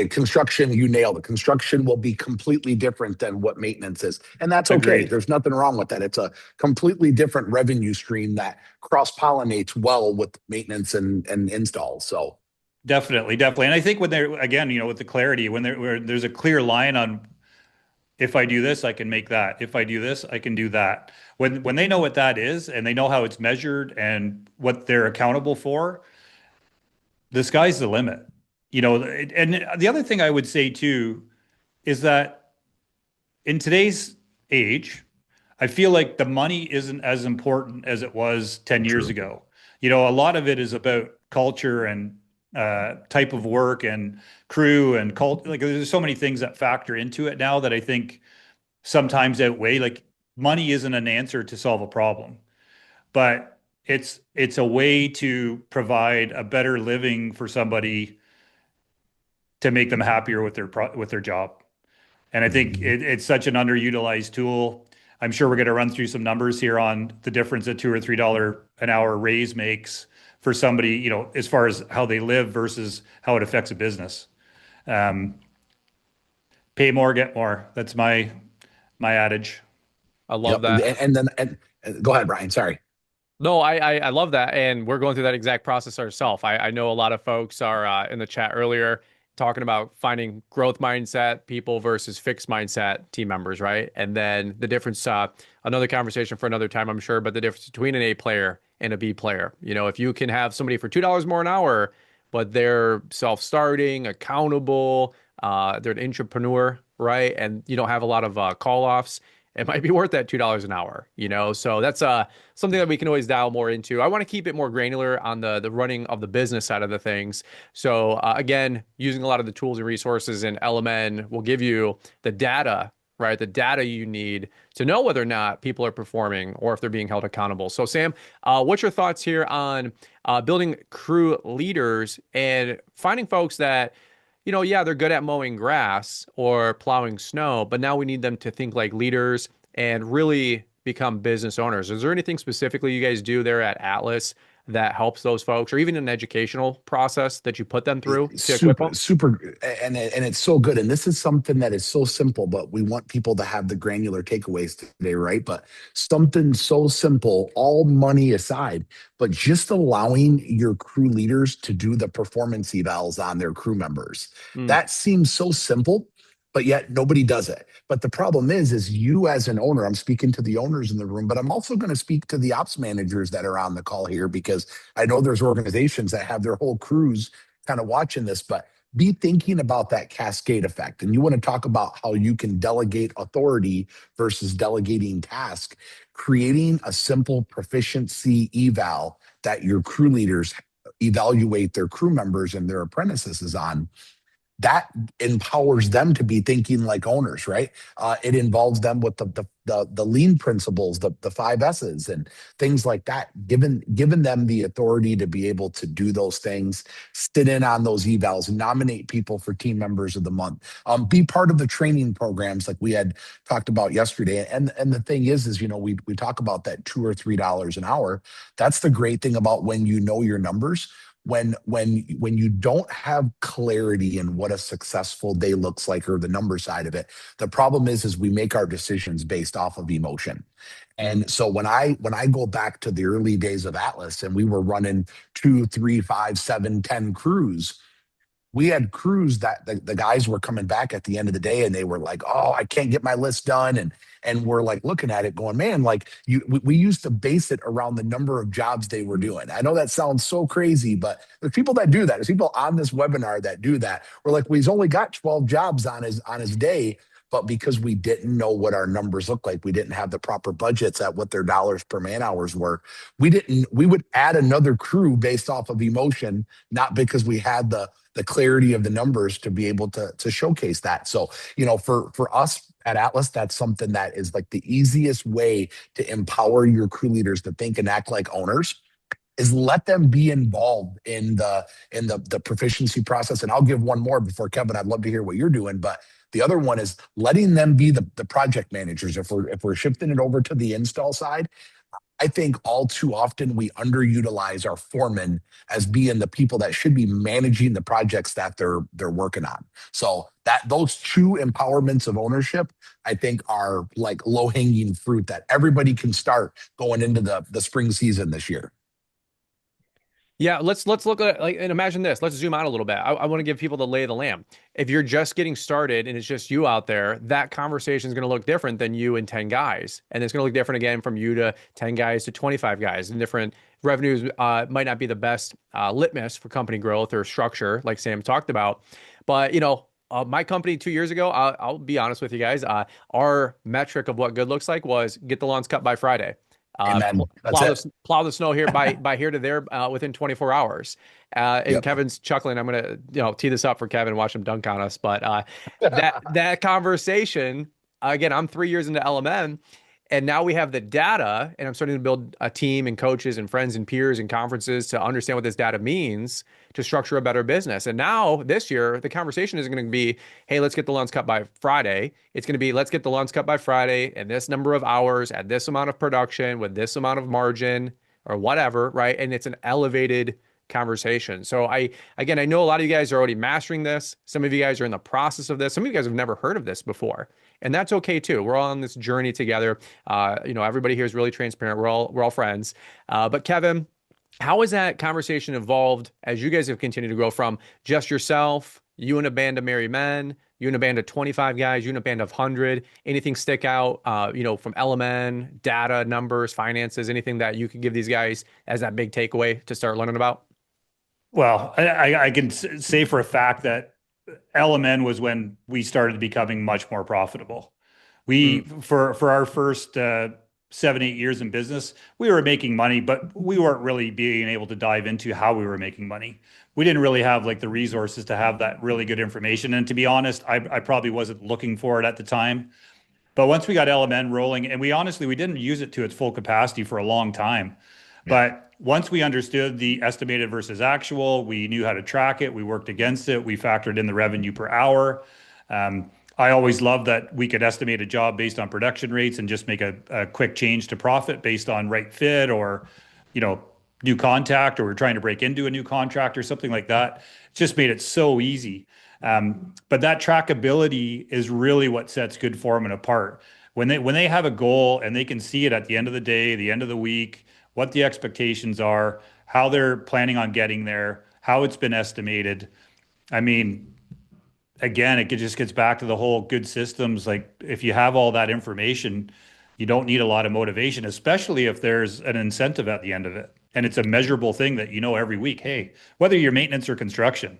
construction, you nailed it. Construction will be completely different than what maintenance is. And that's okay. Agreed. There's nothing wrong with that. It's a completely different revenue stream that cross-pollinates well with maintenance and installs. So Definitely, definitely. And I think when they're, again, with the clarity, where there's a clear line on, if I do this, I can make that. If I do this, I can do that. When they know what that is and they know how it's measured and what they're accountable for, the sky's the limit. And the other thing I would say too is that in today's age, I feel like the money isn't as important as it was 10 years true. ago. A lot of it is about culture and type of work and crew and cult. Like there's so many things that factor into it now that I think sometimes outweigh. Like money isn't an answer to solve a problem, but it's a way to provide a better living for somebody to make them happier with their job. And I think Mhm. it's such an underutilized tool. I'm sure we're going to run through some numbers here on the difference a $2 or $3 an hour raise makes for somebody, as far as how they live versus how it affects a business. Um, Pay more, get more. That's my adage. I love Yep. that. And go ahead, Brian. Sorry. No, I love that, and we're going through that exact process ourselves. I know a lot of folks are in the chat earlier talking about finding growth mindset people versus fixed mindset team members, right? And then the difference, another conversation for another time, I'm sure, but the difference between an A player and a B player. If you can have somebody for $2 more an hour, but they're self-starting, accountable, they're an entrepreneur, right? And you don't have a lot of call-offs, it might be worth that $2 an hour. So that's something that we can always dial more into. I want to keep it more granular on the running of the business side of the things. So again, using a lot of the tools and resources in LMN will give you the data, right? The data you need to know whether or not people are performing or if they're being held accountable. So Sam, what's your thoughts here on building crew leaders and finding folks that yeah, they're good at mowing grass or plowing snow, but now we need them to think like leaders and really become business owners. Is there anything specifically you guys do there at Atlas that helps those folks, or even an educational process that you put them through to equip Super, them? super, and it's so good. And this is something that is so simple, but we want people to have the granular takeaways today, right? But something so simple, all money aside, but just allowing your crew leaders to do the performance evals on their crew members. Mm, That seems so simple, but yet nobody does it. But the problem is you as an owner, I'm speaking to the owners in the room, but I'm also going to speak to the ops managers that are on the call here because I know there's organizations that have their whole crews kind of watching this, but be thinking about that cascade effect. And you want to talk about how you can delegate authority versus delegating task, creating a simple proficiency eval that your crew leaders evaluate their crew members and their apprentices on that empowers them to be thinking like owners, right? It involves them with the lean principles, the 5 S's and things like that, given them the authority to be able to do those things, sit in on those evals, nominate people for team members of the month, be part of the training programs like we had talked about yesterday. And the thing is we talk about that $2 or $3 an hour. That's the great thing about when you know your numbers when you don't have clarity in what a successful day looks like or the number side of it. The problem is we make our decisions based off of emotion. mm. And so when I go back to the early days of Atlas and we were running 2, 3, 5, 7, 10 crews, we had crews that the guys were coming back at the end of the day and they were like, oh, I can't get my list done. And we're like looking at it going, man, like we used to base it around the number of jobs they were doing. I know that sounds so crazy, but there's people that do that. There's people on this webinar that do that. We're like, well, he's only got 12 jobs on his day. But because we didn't know what our numbers looked like, we didn't have the proper budgets at what their dollars per man hours were. We would add another crew based off of emotion, not because we had the clarity of the numbers to be able to showcase that. So, for us at Atlas, that's something that is like the easiest way to empower your crew leaders to think and act like owners is let them be involved in the proficiency process. And I'll give one more before Kevin. I'd love to hear what you're doing, but the other one is letting them be the project managers. If we're shifting it over to the install side, I think all too often we underutilize our foremen as being the people that should be managing the projects that they're working on. So that those two empowerments of ownership, I think, are like low hanging fruit that everybody can start going into the spring season this year. Yeah, let's look at like and imagine this. Let's zoom out a little bit. I want to give people the lay of the land. If you're just getting started and it's just you out there, that conversation is going to look different than you and 10 guys. And it's going to look different again from you to 10 guys to 25 guys. And different revenues might not be the best litmus for company growth or structure, like Sam talked about. But my company 2 years ago, I'll be honest with you guys, our metric of what good looks like was get the lawns cut by Friday. Amen. That's Plow it. the snow here by here to there within 24 hours. And Yep. Kevin's chuckling. I'm gonna tee this up for Kevin and watch him dunk on us. But that conversation again, I'm 3 years into LMN, and now we have the data, and I'm starting to build a team and coaches and friends and peers and conferences to understand what this data means to structure a better business. And now this year, the conversation isn't going to be, hey, let's get the lawns cut by Friday. It's going to be, let's get the lawns cut by Friday and this number of hours at this amount of production with this amount of margin or whatever, right? And it's an elevated conversation. So again, I know a lot of you guys are already mastering this. Some of you guys are in the process of this. Some of you guys have never heard of this before. And that's okay too. We're all on this journey together. Everybody here is really transparent. We're all friends. But Kevin, how has that conversation evolved as you guys have continued to grow from just yourself, you and a band of merry men, you and a band of 25 guys, you and a band of 100? Anything stick out, from LMN, data, numbers, finances, anything that you could give these guys as that big takeaway to start learning about? Well, I can say for a fact that LMN was when we started becoming much more profitable. We Mm. for our first 7, 8 years in business, we were making money, but we weren't really being able to dive into how we were making money. We didn't really have like the resources to have that really good information. And to be honest, I probably wasn't looking for it at the time. But once we got LMN rolling, and we didn't use it to its full capacity for a long time. Yeah. But once we understood the estimated versus actual, we knew how to track it. We worked against it. We factored in the revenue per hour. I always loved that we could estimate a job based on production rates and just make a quick change to profit based on right fit or, you know, new contact, or we're trying to break into a new contract or something like that. It just made it so easy. But that trackability is really what sets good foremen apart. When they have a goal and they can see it at the end of the day, the end of the week, what the expectations are, how they're planning on getting there, how it's been estimated. I mean, again, just gets back to the whole good systems. Like if you have all that information, you don't need a lot of motivation, especially if there's an incentive at the end of it. And it's a measurable thing that you know every week. Hey, whether you're maintenance or construction,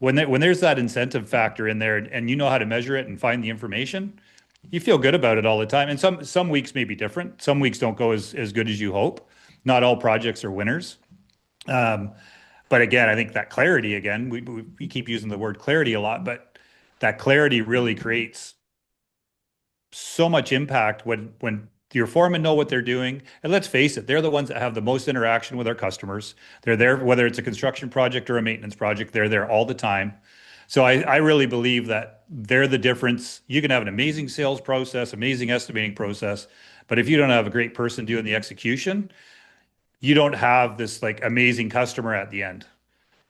when there's that incentive factor in there and you know how to measure it and find the information, you feel good about it all the time. And some weeks may be different. Some weeks don't go as good as you hope. Not all projects are winners. Um, but again, I think that clarity, again, we keep using the word clarity a lot, but that clarity really creates so much impact when your foremen know what they're doing. And let's face it, they're the ones that have the most interaction with our customers. They're there, whether it's a construction project or a maintenance project, they're there all the time. So I really believe that they're the difference. You can have an amazing sales process, amazing estimating process, but if you don't have a great person doing the execution, you don't have this like amazing customer at the end,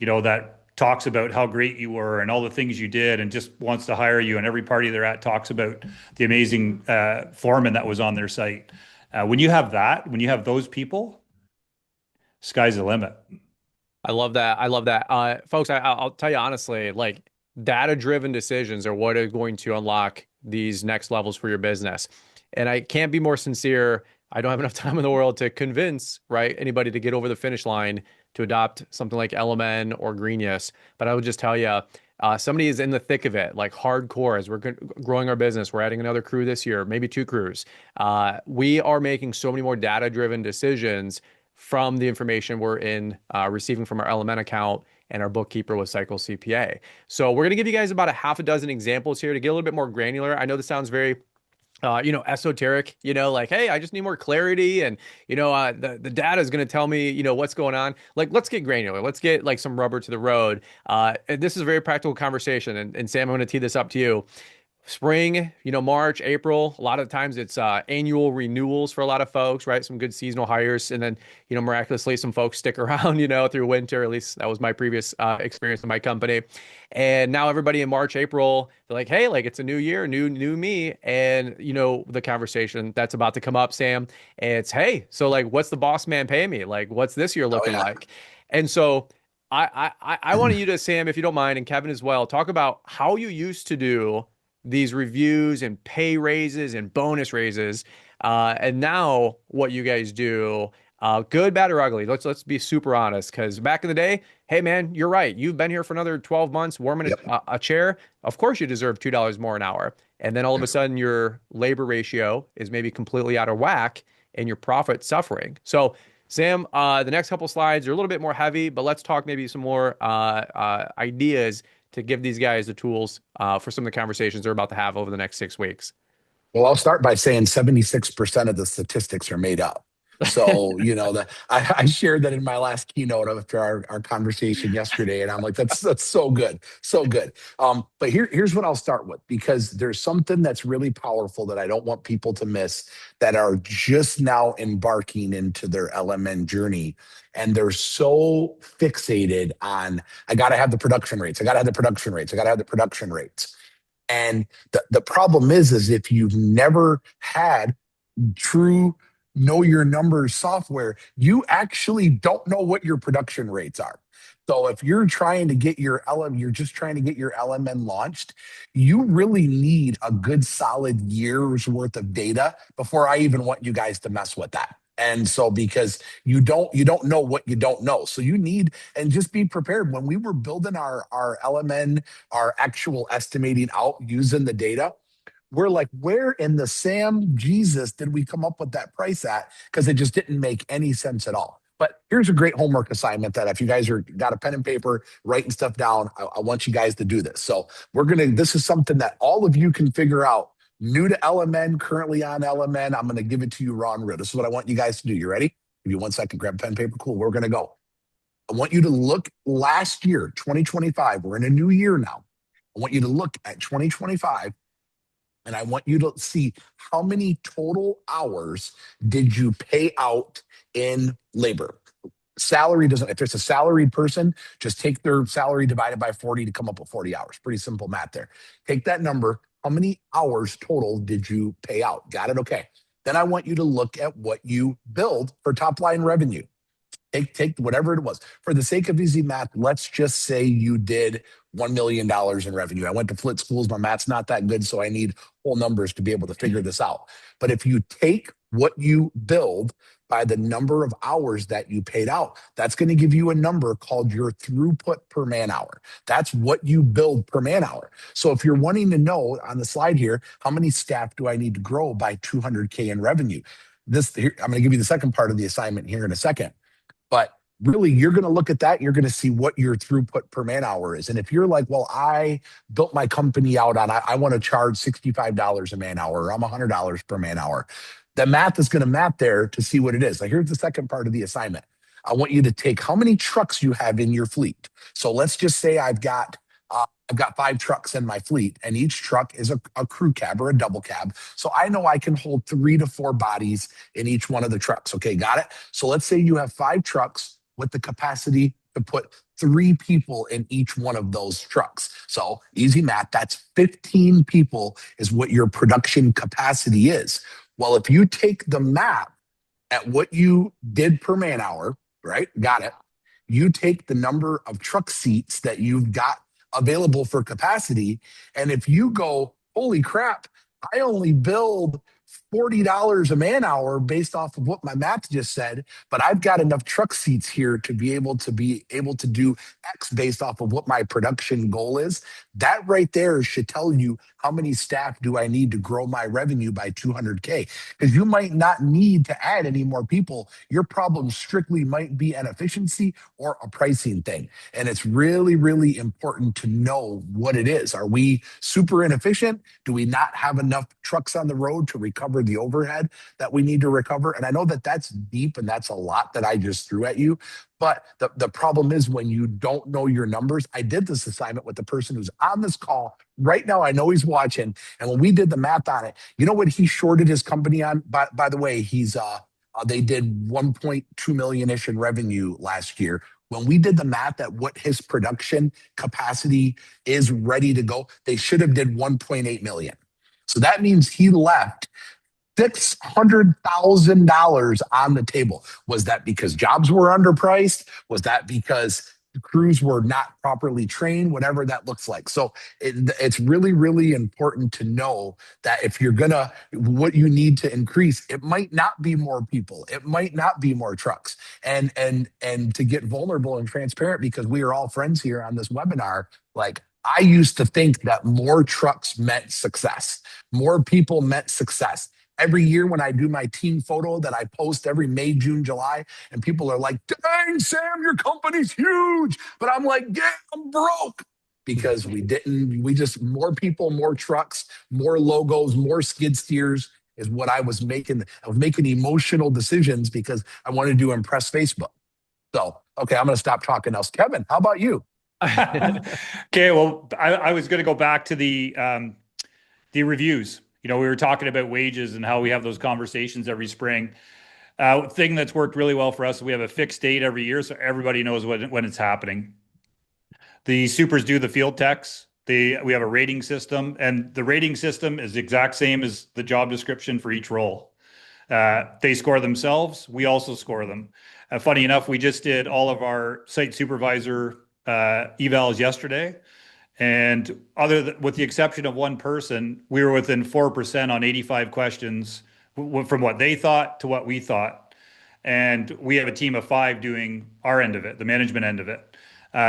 that talks about how great you were and all the things you did and just wants to hire you. And every party they're at talks about the amazing foreman that was on their site. When you have that, when you have those people, sky's the limit. I love that. I love that. Folks, I'll tell you honestly, like data-driven decisions are what are going to unlock these next levels for your business. And I can't be more sincere. I don't have enough time in the world to convince, right, anybody to get over the finish line to adopt something like LMN or Greenius. But I would just tell you, somebody is in the thick of it, like hardcore as we're growing our business. We're adding another crew this year, maybe 2 crews. We are making so many more data-driven decisions from the information we're receiving from our LMN account and our bookkeeper with Cycle CPA. So we're going to give you guys about a half a dozen examples here to get a little bit more granular. I know this sounds very esoteric, like, hey, I just need more clarity. And, the data is going to tell me, what's going on. Like, let's get granular. Let's get like some rubber to the road. And this is a very practical conversation. And Sam, I'm going to tee this up to you. Spring, March, April, a lot of times it's annual renewals for a lot of folks, right? Some good seasonal hires. And then, miraculously, some folks stick around, through winter. At least that was my previous experience in my company. And now everybody in March, April, they're like, hey, like it's a new year, new me. And, the conversation that's about to come up, Sam, it's, hey, so like, what's the boss man paying me? Like, what's this year looking like? And so I wanted you to, Sam, if you don't mind, and Kevin as well, talk about how you used to do these reviews and pay raises and bonus raises, and now what you guys do, good, bad, or ugly. Let's be super honest, because back in the day, hey man, you're right. You've been here for another 12 months, warming a chair. Of course, you deserve $2 more an hour. And then all of a sudden, your labor ratio is maybe completely out of whack, and your profit suffering. So, Sam, the next couple slides are a little bit more heavy, but let's talk maybe some more ideas to give these guys the tools for some of the conversations they're about to have over the next 6 weeks. Well, I'll start by saying 76% of the statistics are made up. So, I shared that in my last keynote after our conversation yesterday, and I'm like, that's so good, so good. But here's what I'll start with, because there's something that's really powerful that I don't want people to miss that are just now embarking into their LMN journey. And they're so fixated on, I got to have the production rates. I got to have the production rates. I got to have the production rates. And the problem is if you've never had true know your numbers software, you actually don't know what your production rates are. So if you're trying to get you're just trying to get your LMN launched, you really need a good solid year's worth of data before I even want you guys to mess with that. And so, because you don't know what you don't know. So you need, and just be prepared. When we were building our LMN, our actual estimating out using the data, we're like, where in the Sam Jesus did we come up with that price at? Because it just didn't make any sense at all. But here's a great homework assignment that if you guys got a pen and paper, writing stuff down, I want you guys to do this. So this is something that all of you can figure out. New to LMN, currently on LMN, I'm going to give it to you raw and real. This is what I want you guys to do. You ready? Give you 1 second, grab pen and paper. Cool, we're going to go. I want you to look last year, 2025. We're in a new year now. I want you to look at 2025 and I want you to see how many total hours did you pay out in labor. Salary doesn't, if it's a salaried person, just take their salary divided by 40 to come up with 40 hours. Pretty simple math there. Take that number. How many hours total did you pay out? Got it? Okay. Then I want you to look at what you billed for top line revenue. Take whatever it was. For the sake of easy math, let's just say you did $1 million in revenue. I went to Flit schools. My math's not that good, so I need whole numbers to be able to figure this out. But if you take what you billed by the number of hours that you paid out, that's going to give you a number called your throughput per man hour. That's what you billed per man hour. So if you're wanting to know on the slide here, how many staff do I need to grow by 200K in revenue? I'm going to give you the second part of the assignment here in a second. But really, you're going to look at that. You're going to see what your throughput per man hour is. And if you're like, well, I built my company out on, I want to charge $65 a man hour, or I'm $100 per man hour, the math is going to map there to see what it is. Now, here's the second part of the assignment. I want you to take how many trucks you have in your fleet. So let's just say I've got 5 trucks in my fleet, and each truck is a crew cab or a double cab. So I know I can hold 3 to 4 bodies in each one of the trucks. Okay, got it? So let's say you have 5 trucks with the capacity to put 3 people in each one of those trucks. So easy math, that's 15 people is what your production capacity is. Well, if you take the map at what you did per man hour, right? Got it. You take the number of truck seats that you've got available for capacity. And if you go, holy crap, I only build $40 a man hour based off of what my math just said, but I've got enough truck seats here to be able to do X based off of what my production goal is. That right there should tell you how many staff do I need to grow my revenue by 200K, because you might not need to add any more people. Your problem strictly might be an efficiency or a pricing thing. And it's really, really important to know what it is. Are we super inefficient? Do we not have enough trucks on the road to recover the overhead that we need to recover? And I know that that's deep and that's a lot that I just threw at you. But the problem is when you don't know your numbers. I did this assignment with the person who's on this call right now. I know he's watching. And when we did the math on it, you know what he shorted his company on? By the way, they did 1.2 million-ish in revenue last year. When we did the math at what his production capacity is ready to go, they should have did 1.8 million. So that means he left $600,000 on the table. Was that because jobs were underpriced? Was that because the crews were not properly trained? Whatever that looks like. So it's really, really important to know that if you're what you need to increase, it might not be more people. It might not be more trucks. And to get vulnerable and transparent, because we are all friends here on this webinar, like, I used to think that more trucks meant success. More people meant success. Every year when I do my team photo that I post every May, June, July, and people are like, dang, Sam, your company's huge. But I'm like, yeah, I'm broke. Because more people, more trucks, more logos, more skid steers is what I was making. I was making emotional decisions because I wanted to impress Facebook. So, okay, I'm going to stop talking now. Kevin, how about you? Okay, well, I was going to go back to the reviews. You know, we were talking about wages and how we have those conversations every spring. Thing that's worked really well for us, we have a fixed date every year, so everybody knows when it's happening. The supers do the field techs. We have a rating system, and the rating system is the exact same as the job description for each role. They score themselves. We also score them. Funny enough, we just did all of our site supervisor evals yesterday. And with the exception of one person, we were within 4% on 85 questions from what they thought to what we thought. And we have a team of 5 doing our end of it, the management end of it.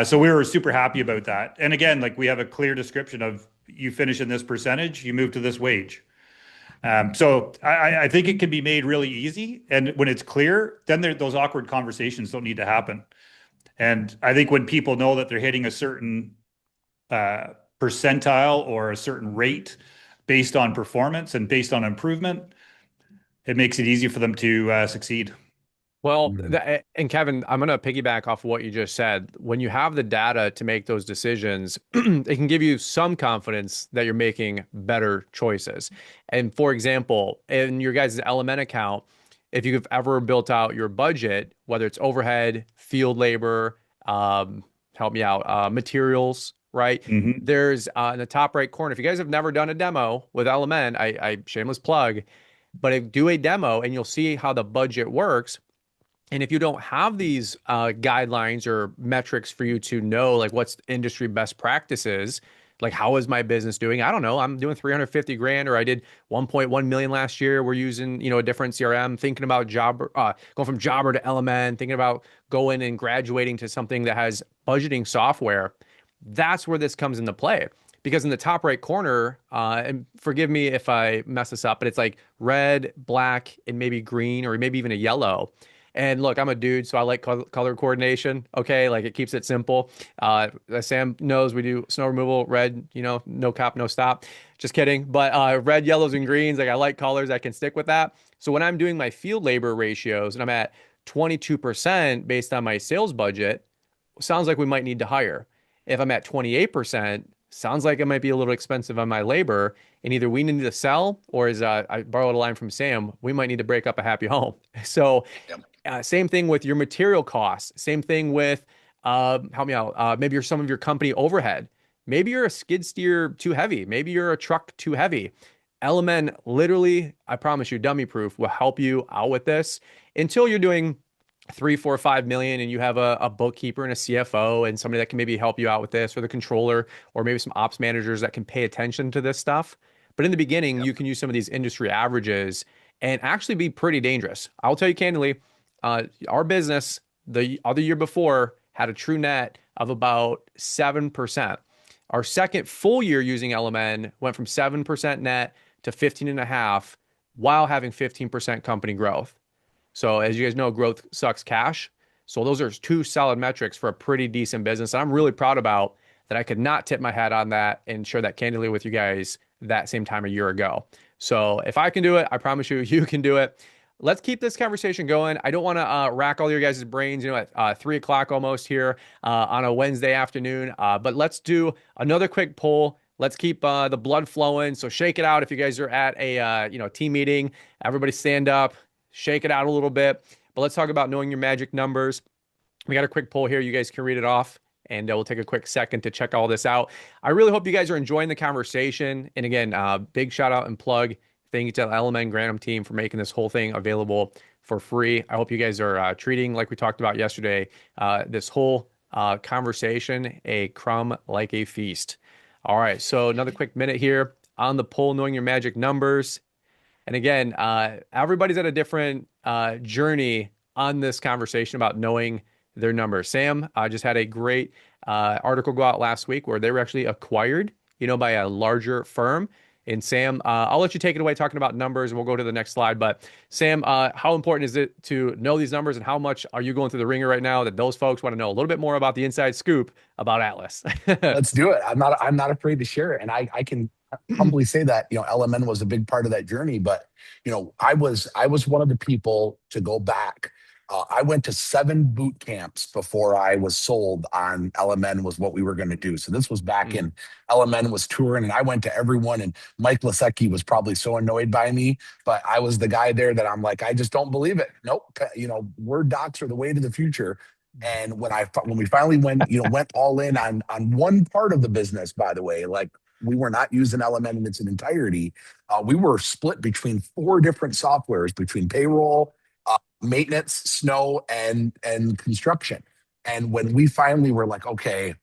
So we were super happy about that. And again, like, we have a clear description of, you finish in this percentage, you move to this wage. So I think it can be made really easy. And when it's clear, then those awkward conversations don't need to happen. And I think when people know that they're hitting a certain percentile or a certain rate based on performance and based on improvement, it makes it easy for them to succeed. Well, Mhm. and Kevin, I'm going to piggyback off what you just said. When you have the data to make those decisions, it can give you some confidence that you're making better choices. And for example, in your guys' LMN account, if you've ever built out your budget, whether it's overhead, field labor, um, help me out, materials, right? Hmm. There's in the top right corner. If you guys have never done a demo with LMN, I shameless plug, but do a demo and you'll see how the budget works. And if you don't have these guidelines or metrics for you to know, like what's industry best practices, like how is my business doing? I don't know. I'm doing 350 grand, or I did 1.1 million last year. We're using, a different CRM, thinking about going from Jobber to Element, thinking about going and graduating to something that has budgeting software. That's where this comes into play. Because in the top right corner, and forgive me if I mess this up, but it's like red, black, and maybe green, or maybe even a yellow. And look, I'm a dude, so I like color coordination. Okay, like it keeps it simple. As Sam knows, we do snow removal, red, no cop, no stop. Just kidding. But red, yellows, and greens, like I like colors. I can stick with that. So when I'm doing my field labor ratios and I'm at 22% based on my sales budget, sounds like we might need to hire. If I'm at 28%, sounds like it might be a little expensive on my labor. And either we need to sell, or as I borrowed a line from Sam, we might need to break up a happy home. So Yep. same thing with your material costs. Same thing with, help me out. Maybe you're some of your company overhead. Maybe you're a skid steer too heavy. Maybe you're a truck too heavy. LMN literally, I promise you, dummy proof will help you out with this until you're doing 3, 4, 5 million and you have a bookkeeper and a CFO and somebody that can maybe help you out with this, or the controller, or maybe some ops managers that can pay attention to this stuff. But in the beginning, Yep. you can use some of these industry averages and actually be pretty dangerous. I'll tell you candidly, our business the other year before had a true net of about 7%. Our second full year using LMN went from 7% net to 15 and a half while having 15% company growth. So as you guys know, growth sucks cash. So those are two solid metrics for a pretty decent business. And I'm really proud about that. I could not tip my hat on that and share that candidly with you guys that same time a year ago. So if I can do it, I promise you, you can do it. Let's keep this conversation going. I don't want to rack all your guys' brains, at 3 o'clock almost here on a Wednesday afternoon. But let's do another quick poll. Let's keep the blood flowing. So shake it out if you guys are at a team meeting. Everybody stand up, shake it out a little bit. But let's talk about knowing your magic numbers. We got a quick poll here. You guys can read it off, and we'll take a quick second to check all this out. I really hope you guys are enjoying the conversation. And again, big shout out and plug. Thank you to the LMN Grantham team for making this whole thing available for free. I hope you guys are treating, like we talked about yesterday, this whole conversation a crumb like a feast. All right, so another quick minute here on the poll, knowing your magic numbers. And again, everybody's at a different journey on this conversation about knowing their numbers. Sam just had a great article go out last week where they were actually acquired, by a larger firm. And Sam, I'll let you take it away talking about numbers, and we'll go to the next slide. But Sam, how important is it to know these numbers, and how much are you going through the ringer right now that those folks want to know a little bit more about the inside scoop about Atlas? Let's do it. I'm not afraid to share it. And I can humbly say that, LMN was a big part of that journey. But, I was one of the people to go back. I went to 7 boot camps before I was sold on LMN was what we were going to do. So this was back Mm. in LMN was touring, and I went to everyone, and Mike Lasecki was probably so annoyed by me, but I was the guy there that I'm like, I just don't believe it. Nope. Word docs are the way to the future. And when we finally went all in on one part of the business, by the way, like we were not using Element in its entirety. We were split between 4 different softwares, between payroll, maintenance, snow, and construction. And when we finally were like, okay,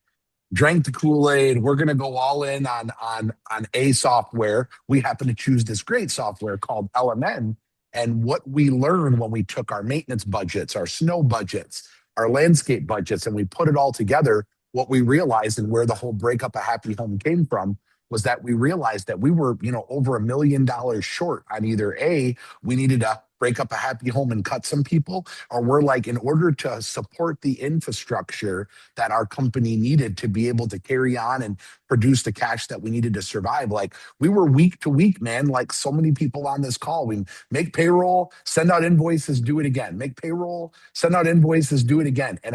drank the Kool-Aid, we're going to go all in on a software. We happen to choose this great software called LMN. And what we learned when we took our maintenance budgets, our snow budgets, our landscape budgets, and we put it all together, what we realized and where the whole breakup of Happy Home came from was that we realized that we were, over $1 million short on either A, we needed to break up a happy home and cut some people, or we're like, in order to support the infrastructure that our company needed to be able to carry on and produce the cash that we needed to survive. Like we were week to week, man, like so many people on this call. We make payroll, send out invoices, do it again. Make payroll, send out invoices, do it again. And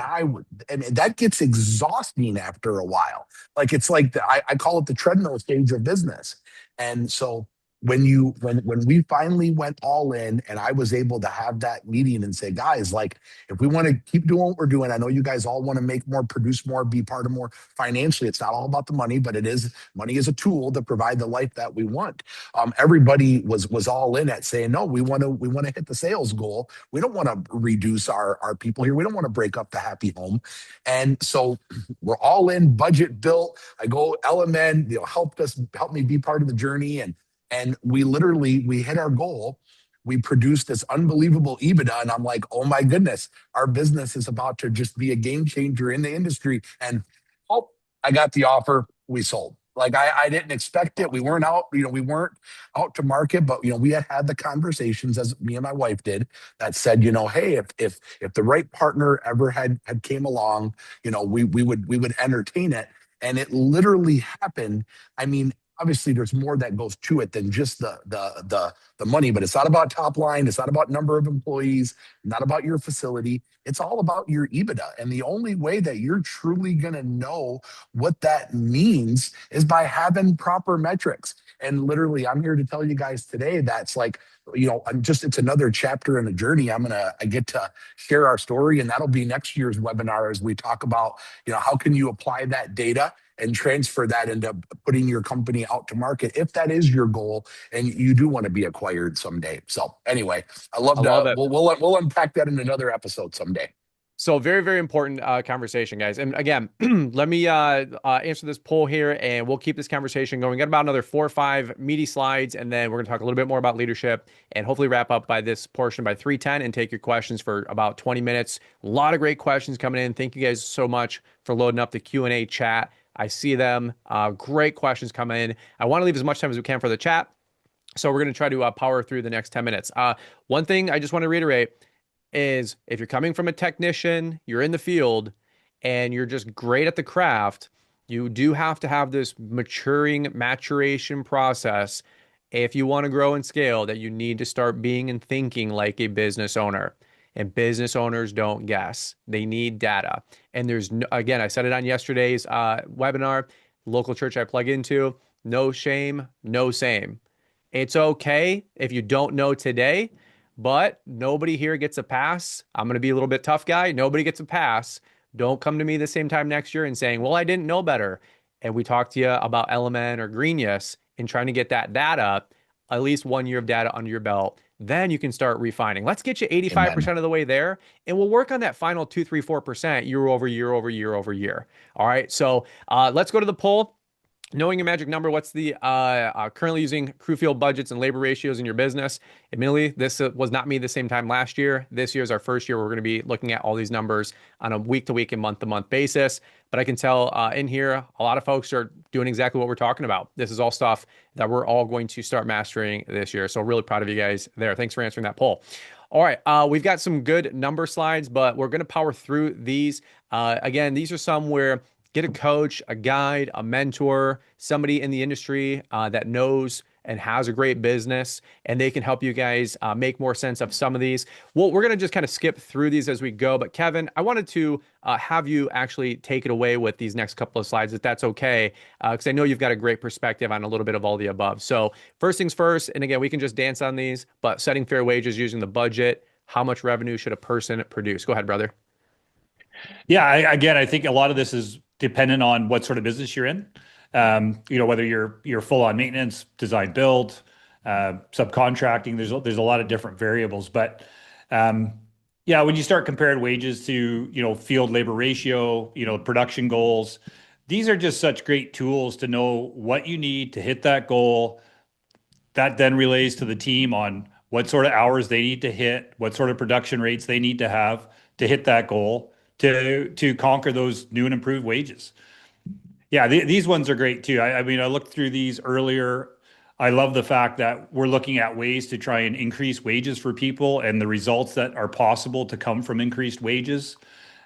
and that gets exhausting after a while. Like it's like I call it the treadmill stage of business. And so when we finally went all in and I was able to have that meeting and say, guys, like if we want to keep doing what we're doing, I know you guys all want to make more, produce more, be part of more financially. It's not all about the money, but money is a tool to provide the life that we want. Everybody was all in at saying, no, we want to hit the sales goal. We don't want to reduce our people here. We don't want to break up the happy home. And so we're all in, budget built. I go LMN, help me be part of the journey. And we hit our goal. We produced this unbelievable EBITDA. And I'm like, oh my goodness, our business is about to just be a game changer in the industry. And oh, I got the offer. We sold. Like I didn't expect it. We weren't out, we weren't out to market, but we had the conversations, as me and my wife did, that said, hey, if the right partner ever had came along, we would entertain it. And it literally happened. I mean, obviously there's more that goes to it than just the money, but it's not about top line. It's not about number of employees, not about your facility. It's all about your EBITDA. And the only way that you're truly going to know what that means is by having proper metrics. And literally, I'm here to tell you guys today that's like, it's another chapter in the journey. I get to share our story, and that'll be next year's webinar as we talk about, how can you apply that data and transfer that into putting your company out to market if that is your goal and you do want to be acquired someday. So anyway, I love it. We'll unpack that in another episode someday. So very, very important conversation, guys. And again, let me answer this poll here, and we'll keep this conversation going. We got about another 4 or 5 meaty slides, and then we're going to talk a little bit more about leadership, and hopefully wrap up by this portion by 3:10 and take your questions for about 20 minutes. A lot of great questions coming in. Thank you guys so much for loading up the Q&A chat. I see them. Great questions coming in. I want to leave as much time as we can for the chat, so we're going to try to power through the next 10 minutes. One thing I just want to reiterate is if you're coming from a technician, you're in the field, and you're just great at the craft, you do have to have this maturation process if you want to grow and scale, that you need to start being and thinking like a business owner. And business owners don't guess. They need data. And again, I said it on yesterday's webinar, local church I plug into, no shame, no same. It's okay if you don't know today, but nobody here gets a pass. I'm going to be a little bit tough guy. Nobody gets a pass. Don't come to me the same time next year and saying, well, I didn't know better. And we talked to you about Element or Greenius and trying to get that data, at least 1 year of data under your belt. Then you can start refining. Let's get you 85% of the way there, and we'll work on that final 2, 3, 4% year over year over year over year. All right. So let's go to the poll. Knowing your magic number, what's the currently using crew field budgets and labor ratios in your business? Admittedly, this was not me the same time last year. This year is our first year. We're going to be looking at all these numbers on a week-to-week and month-to-month basis. But I can tell in here, a lot of folks are doing exactly what we're talking about. This is all stuff that we're all going to start mastering this year. So really proud of you guys there. Thanks for answering that poll. All right, we've got some good number slides, but we're going to power through these. Again, these are some where get a coach, a guide, a mentor, somebody in the industry that knows and has a great business, and they can help you guys make more sense of some of these. Well, we're going to just kind of skip through these as we go. But Kevin, I wanted to have you actually take it away with these next couple of slides, if that's okay, because I know you've got a great perspective on a little bit of all the above. So first things first, and again, we can just dance on these, but setting fair wages using the budget, how much revenue should a person produce? Go ahead, brother. Yeah, again, I think a lot of this is dependent on what sort of business you're in. Whether you're full on maintenance, design build, subcontracting, there's a lot of different variables. But yeah, when you start comparing wages to, field labor ratio, production goals, these are just such great tools to know what you need to hit that goal. That then relays to the team on what sort of hours they need to hit, what sort of production rates they need to have to hit that goal, to conquer those new and improved wages. Yeah, these ones are great too. I mean, I looked through these earlier. I love the fact that we're looking at ways to try and increase wages for people and the results that are possible to come from increased wages.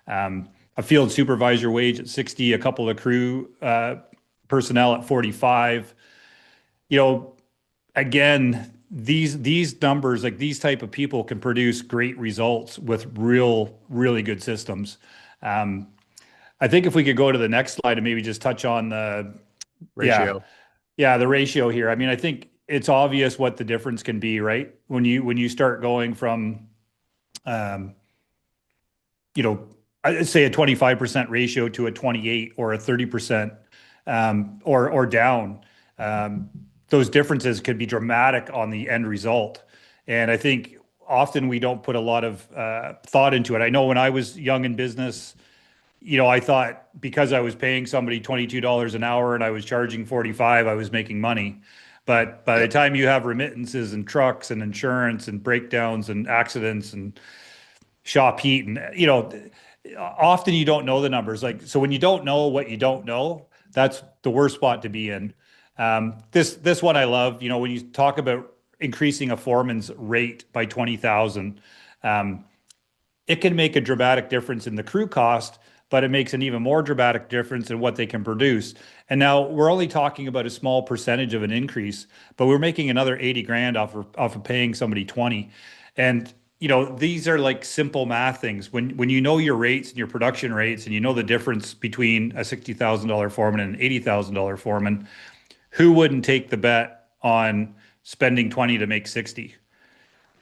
A field supervisor wage at 60, a couple of crew personnel at 45. You know, again, these numbers, like these type of people can produce great results with really good systems. Um, I think if we could go to the next slide and maybe just touch on yeah, Ratio. the ratio here. I mean, I think it's obvious what the difference can be, right? When you start going from, um, you know, I'd say a 25% ratio to a 28 or a 30%, or down. Um, those differences could be dramatic on the end result. And I think often we don't put a lot of thought into it. I know when I was young in business, I thought because I was paying somebody $22 an hour and I was charging 45, I was making money. But by the Yep. time you have remittances and trucks and insurance and breakdowns and accidents and shop heat and often you don't know the numbers. Like, so when you don't know what you don't know, that's the worst spot to be in. This one I love. When you talk about increasing a foreman's rate by 20,000, it can make a dramatic difference in the crew cost, but it makes an even more dramatic difference in what they can produce. And now we're only talking about a small percentage of an increase, but we're making another 80 grand off of paying somebody 20. And these are like simple math things. When you know your rates and your production rates, and you know the difference between a $60,000 foreman and an $80,000 foreman, who wouldn't take the bet on spending 20 to make 60?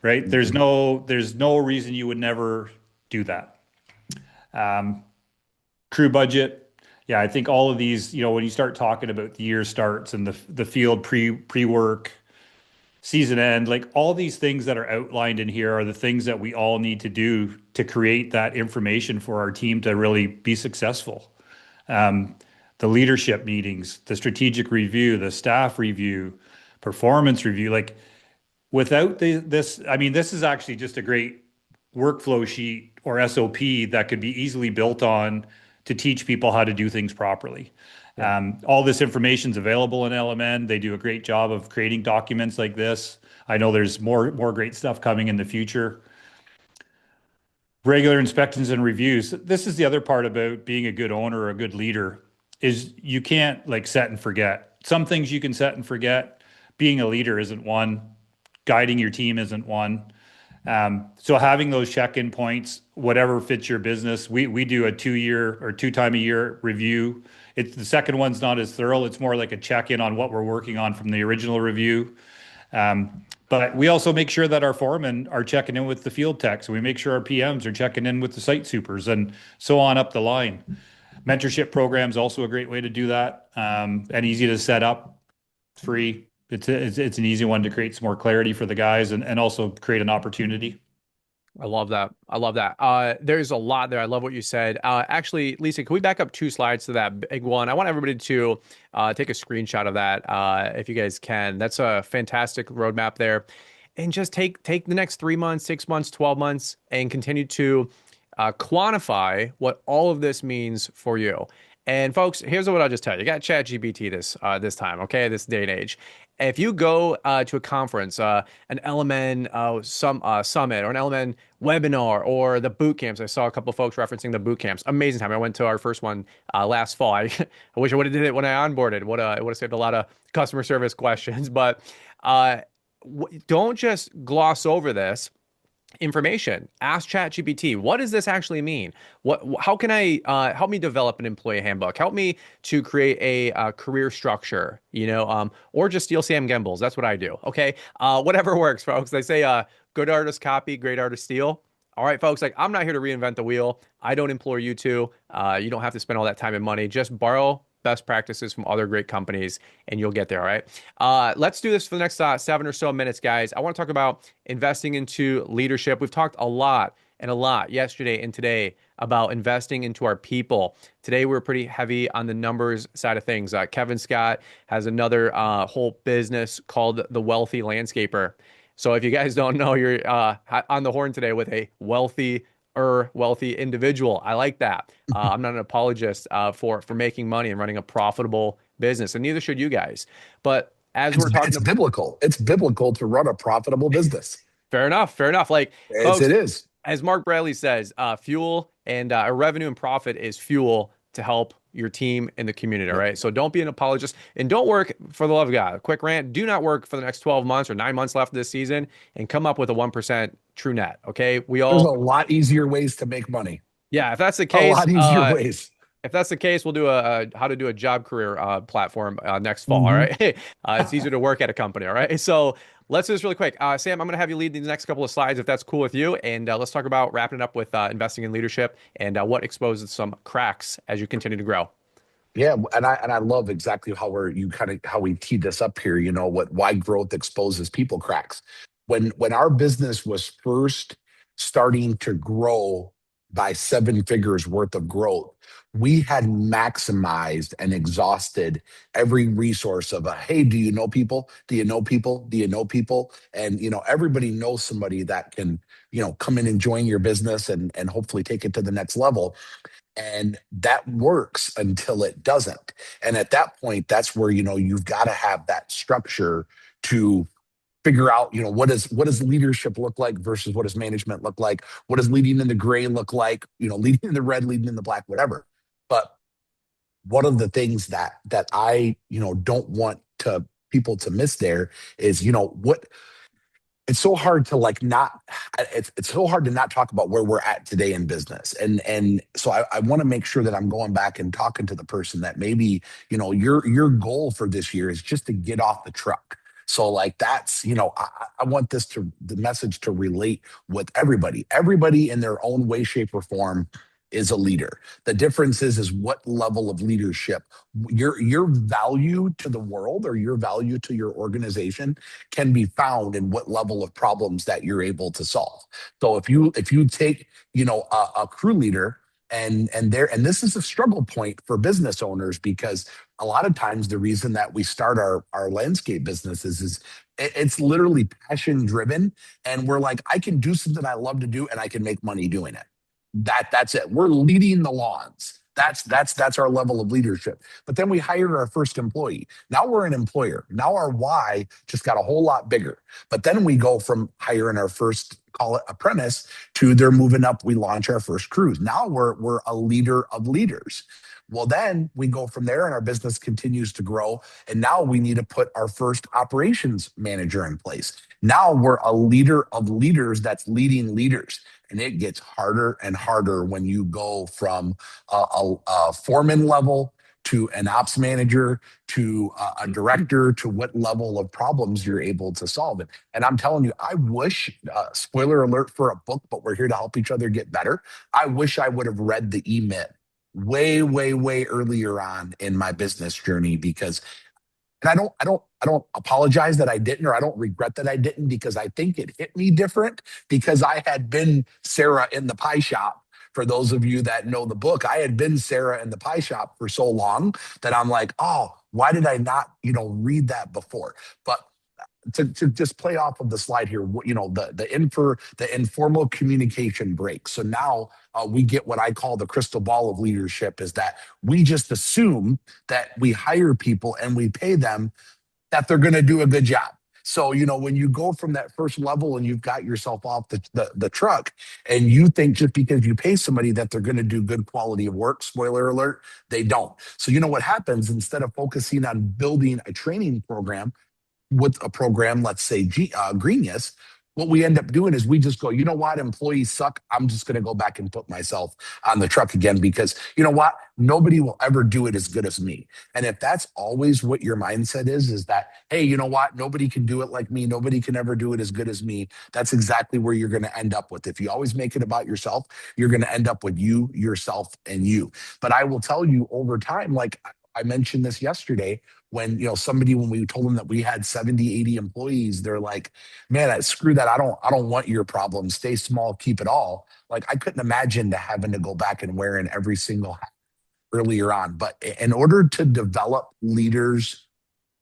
Right? There's Mhm. no reason you would never do that. Um, Crew budget. Yeah, I think all of these, when you start talking about the year starts and the field pre-work, season end, like all these things that are outlined in here are the things that we all need to do to create that information for our team to really be successful. Um, the leadership meetings, the strategic review, the staff review, performance review, like without this, I mean, this is actually just a great workflow sheet or SOP that could be easily built on to teach people how to do things properly. Yeah. All this information is available in LMN. They do a great job of creating documents like this. I know there's more great stuff coming in the future. Regular inspections and reviews. This is the other part about being a good owner or a good leader is you can't like set and forget. Some things you can set and forget. Being a leader isn't one. Guiding your team isn't one. So having those check-in points, whatever fits your business, we do a 2-year or 2 time a year review. It's the second one's not as thorough. It's more like a check-in on what we're working on from the original review. But we also make sure that our foremen are checking in with the field techs. We make sure our PMs are checking in with the site supers and so on up the line. Mentorship program is also a great way to do that, and easy to set up, free. It's an easy one to create some more clarity for the guys and also create an opportunity. I love that. I love that. There's a lot there. I love what you said. Actually, Lisa, can we back up 2 slides to that big one? I want everybody to take a screenshot of that, if you guys can. That's a fantastic roadmap there. And just take the next 3 months, 6 months, 12 months, and continue to quantify what all of this means for you. And folks, here's what I'll just tell you. You got ChatGPT this time, okay? This day and age. If you go to a conference, an LMN summit, or an LMN webinar, or the boot camps, I saw a couple of folks referencing the boot camps. Amazing time. I went to our first one last fall. I wish I would have did it when I onboarded. It would have saved a lot of customer service questions. But uh, don't just gloss over this information. Ask ChatGPT, what does this actually mean? How can I help me develop an employee handbook? Help me to create a career structure, or just steal Sam Gembel's. That's what I do. Okay. Whatever works, folks. They say, good artist copy, great artist steal. All right, folks, like I'm not here to reinvent the wheel. I don't implore you to. You don't have to spend all that time and money. Just borrow best practices from other great companies and you'll get there. All right. Let's do this for the next 7 or so minutes, guys. I want to talk about investing into leadership. We've talked a lot yesterday and today about investing into our people. Today, we're pretty heavy on the numbers side of things. Kevin Scott has another whole business called The Wealthy Landscaper. So if you guys don't know, you're on the horn today with a wealthy individual. I like that. I'm not an apologist for making money and running a profitable business, and neither should you guys. But as It's we're talking it's about, biblical. It's biblical to run a profitable business. fair enough, fair enough. Like, folks, It is. as Mark Bradley says, fuel and revenue and profit is fuel to help your team and the community. All Yep. right. So don't be an apologist and don't work for the love of God. Quick rant. Do not work for the next 12 months or 9 months left of this season and come up with a 1% true net. Okay. We There's a all, lot easier ways to make money. yeah, if that's the A case, lot easier ways. if that's the case, we'll do a how to do a job career platform next fall. All Hmm. right. It's easier to work at a company. All right. So let's do this really quick. Sam, I'm going to have you lead these next couple of slides if that's cool with you. And let's talk about wrapping it up with investing in leadership and what exposes some cracks as you continue to grow. Yeah, and I love exactly how how we teed this up here. You know what? Why growth exposes people cracks. When our business was first starting to grow by 7 figures worth of growth, we had maximized and exhausted every resource of a hey, do you know people? Do you know people? Do you know people? And everybody knows somebody that can come in and join your business and hopefully take it to the next level, and that works until it doesn't. And at that point, that's where you've got to have that structure to figure out what does leadership look like versus what does management look like, what does leading in the gray look like, leading in the red, leading in the black, whatever. But one of the things that I don't want to people to miss there is what it's so hard to like not it's so hard to not talk about where we're at today in business. And so I want to make sure that I'm going back and talking to the person that maybe your goal for this year is just to get off the truck. So like that's I want the message to relate with everybody in their own way, shape, or form is a leader. The difference is what level of leadership your value to the world or your value to your organization can be found in what level of problems that you're able to solve. So if you take a crew leader and this is a struggle point for business owners, because a lot of times the reason that we start our landscape businesses is it's literally passion driven, and we're like, I can do something I love to do and I can make money doing it. That's it. We're leading the lawns. That's our level of leadership. But then we hired our first employee. Now we're an employer. Now our why just got a whole lot bigger. But then we go from hiring our first, call it apprentice, to they're moving up. We launch our first cruise. Now we're a leader of leaders. Well, then we go from there and our business continues to grow. And now we need to put our first operations manager in place. Now we're a leader of leaders that's leading leaders. And it gets harder and harder when you go from a foreman level to an ops manager to a director to what level of problems you're able to solve it. And I'm telling you, I wish, spoiler alert for a book, but we're here to help each other get better. I wish I would have read the E-Myth way, way, way earlier on in my business journey, because and I don't apologize that I didn't, or I don't regret that I didn't, because I think it hit me different because I had been Sarah in the pie shop. For those of you that know the book, I had been Sarah in the pie shop for so long that I'm like, oh, why did I not, read that before? But to just play off of the slide here, the informal communication break. So now we get what I call the crystal ball of leadership, is that we just assume that we hire people and we pay them that they're going to do a good job. So, when you go from that first level and you've got yourself off the truck, and you think just because you pay somebody that they're going to do good quality of work, spoiler alert, they don't. So, what happens, instead of focusing on building a training program with a program, let's say Greenius, what we end up doing is we just go, you know what, employees suck. I'm just going to go back and put myself on the truck again, because you know what? Nobody will ever do it as good as me. And if that's always what your mindset is that, hey, you know what? Nobody can do it like me. Nobody can ever do it as good as me. That's exactly where you're going to end up with. If you always make it about yourself, you're going to end up with you, yourself, and you. But I will tell you, over time, like I mentioned this yesterday, when when we told them that we had 70, 80 employees, they're like, man, screw that. I don't want your problem. Stay small, keep it all. Like, I couldn't imagine having to go back and wearing every single hat earlier on. But in order to develop leaders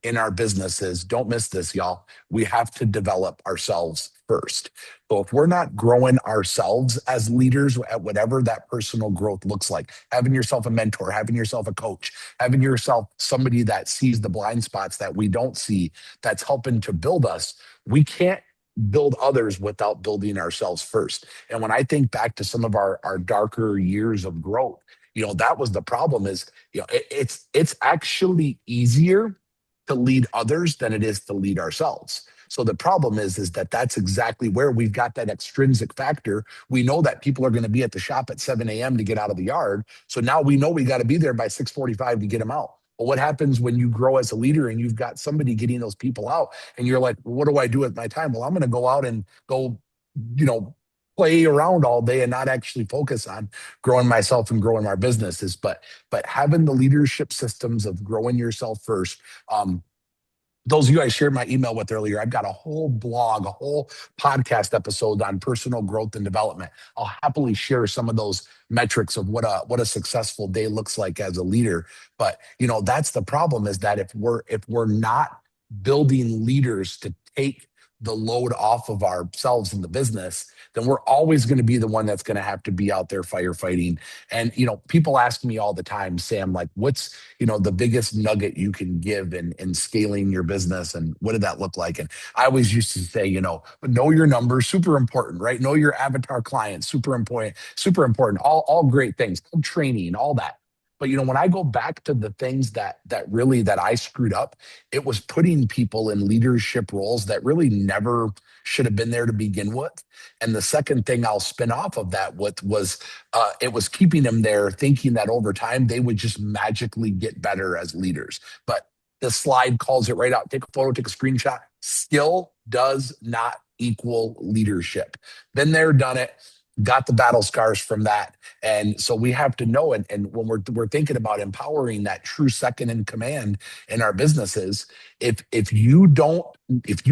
in our businesses, don't miss this, y'all. We have to develop ourselves first. So if we're not growing ourselves as leaders at whatever that personal growth looks like, having yourself a mentor, having yourself a coach, having yourself somebody that sees the blind spots that we don't see, that's helping to build us, we can't build others without building ourselves first. And when I think back to some of our darker years of growth, that was the problem is, it's actually easier to lead others than it is to lead ourselves. So the problem is that that's exactly where we've got that extrinsic factor. We know that people are going to be at the shop at 7 a.m. to get out of the yard. So now we know we got to be there by 6:45 to get them out. But what happens when you grow as a leader and you've got somebody getting those people out and you're like, well, what do I do with my time? Well, I'm going to go out and go, you know, play around all day and not actually focus on growing myself and growing our businesses. But having the leadership systems of growing yourself first, those of you I shared my email with earlier, I've got a whole blog, a whole podcast episode on personal growth and development. I'll happily share some of those metrics of what a successful day looks like as a leader. But that's the problem, is that if we're not building leaders to take the load off of ourselves in the business, then we're always going to be the one that's going to have to be out there firefighting. And people ask me all the time, Sam, like, what's the biggest nugget you can give in scaling your business, and what did that look like? And I always used to say, know your numbers, super important, right? Know your avatar clients, super important, super important. All great things, training, all that. But when I go back to the things that I screwed up, it was putting people in leadership roles that really never should have been there to begin with. And the second thing I'll spin off of that with was it was keeping them there, thinking that over time they would just magically get better as leaders. But the slide calls it right out. Take a photo, take a screenshot. Skill does not equal leadership. Been there, done it. Got the battle scars from that. And so we have to know, and when we're thinking about empowering that true second in command in our businesses, if you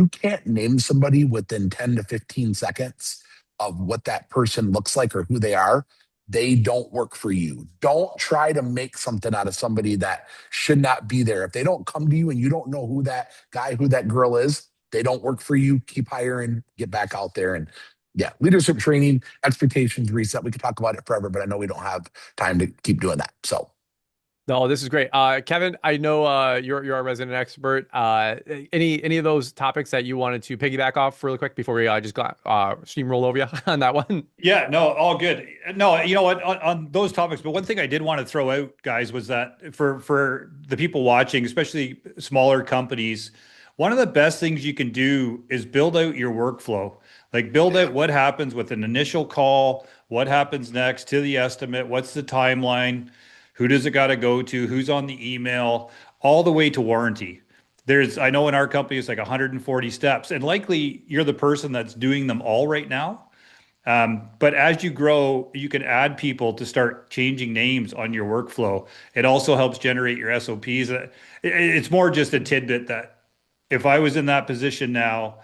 can't name somebody within 10 to 15 seconds of what that person looks like or who they are, they don't work for you. Don't try to make something out of somebody that should not be there. If they don't come to you and you don't know who that guy, who that girl is, they don't work for you. Keep hiring, get back out there. And yeah, leadership training, expectations reset. We could talk about it forever, but I know we don't have time to keep doing that. So, No, this is great. Kevin, I know you're a resident expert. Any of those topics that you wanted to piggyback off really quick before we just got steamroll over you on that one? Yeah, no, all good. No, you know what, on those topics, but one thing I did want to throw out, guys, was that for the people watching, especially smaller companies, one of the best things you can do is build out your workflow. Like, build out what happens with an initial call, what happens next to the estimate, what's the timeline, who does it got to go to, who's on the email, all the way to warranty. I know in our company, it's like 140 steps, and likely you're the person that's doing them all right now. But as you grow, you can add people to start changing names on your workflow. It also helps generate your SOPs. It's more just a tidbit that if I was in that position now,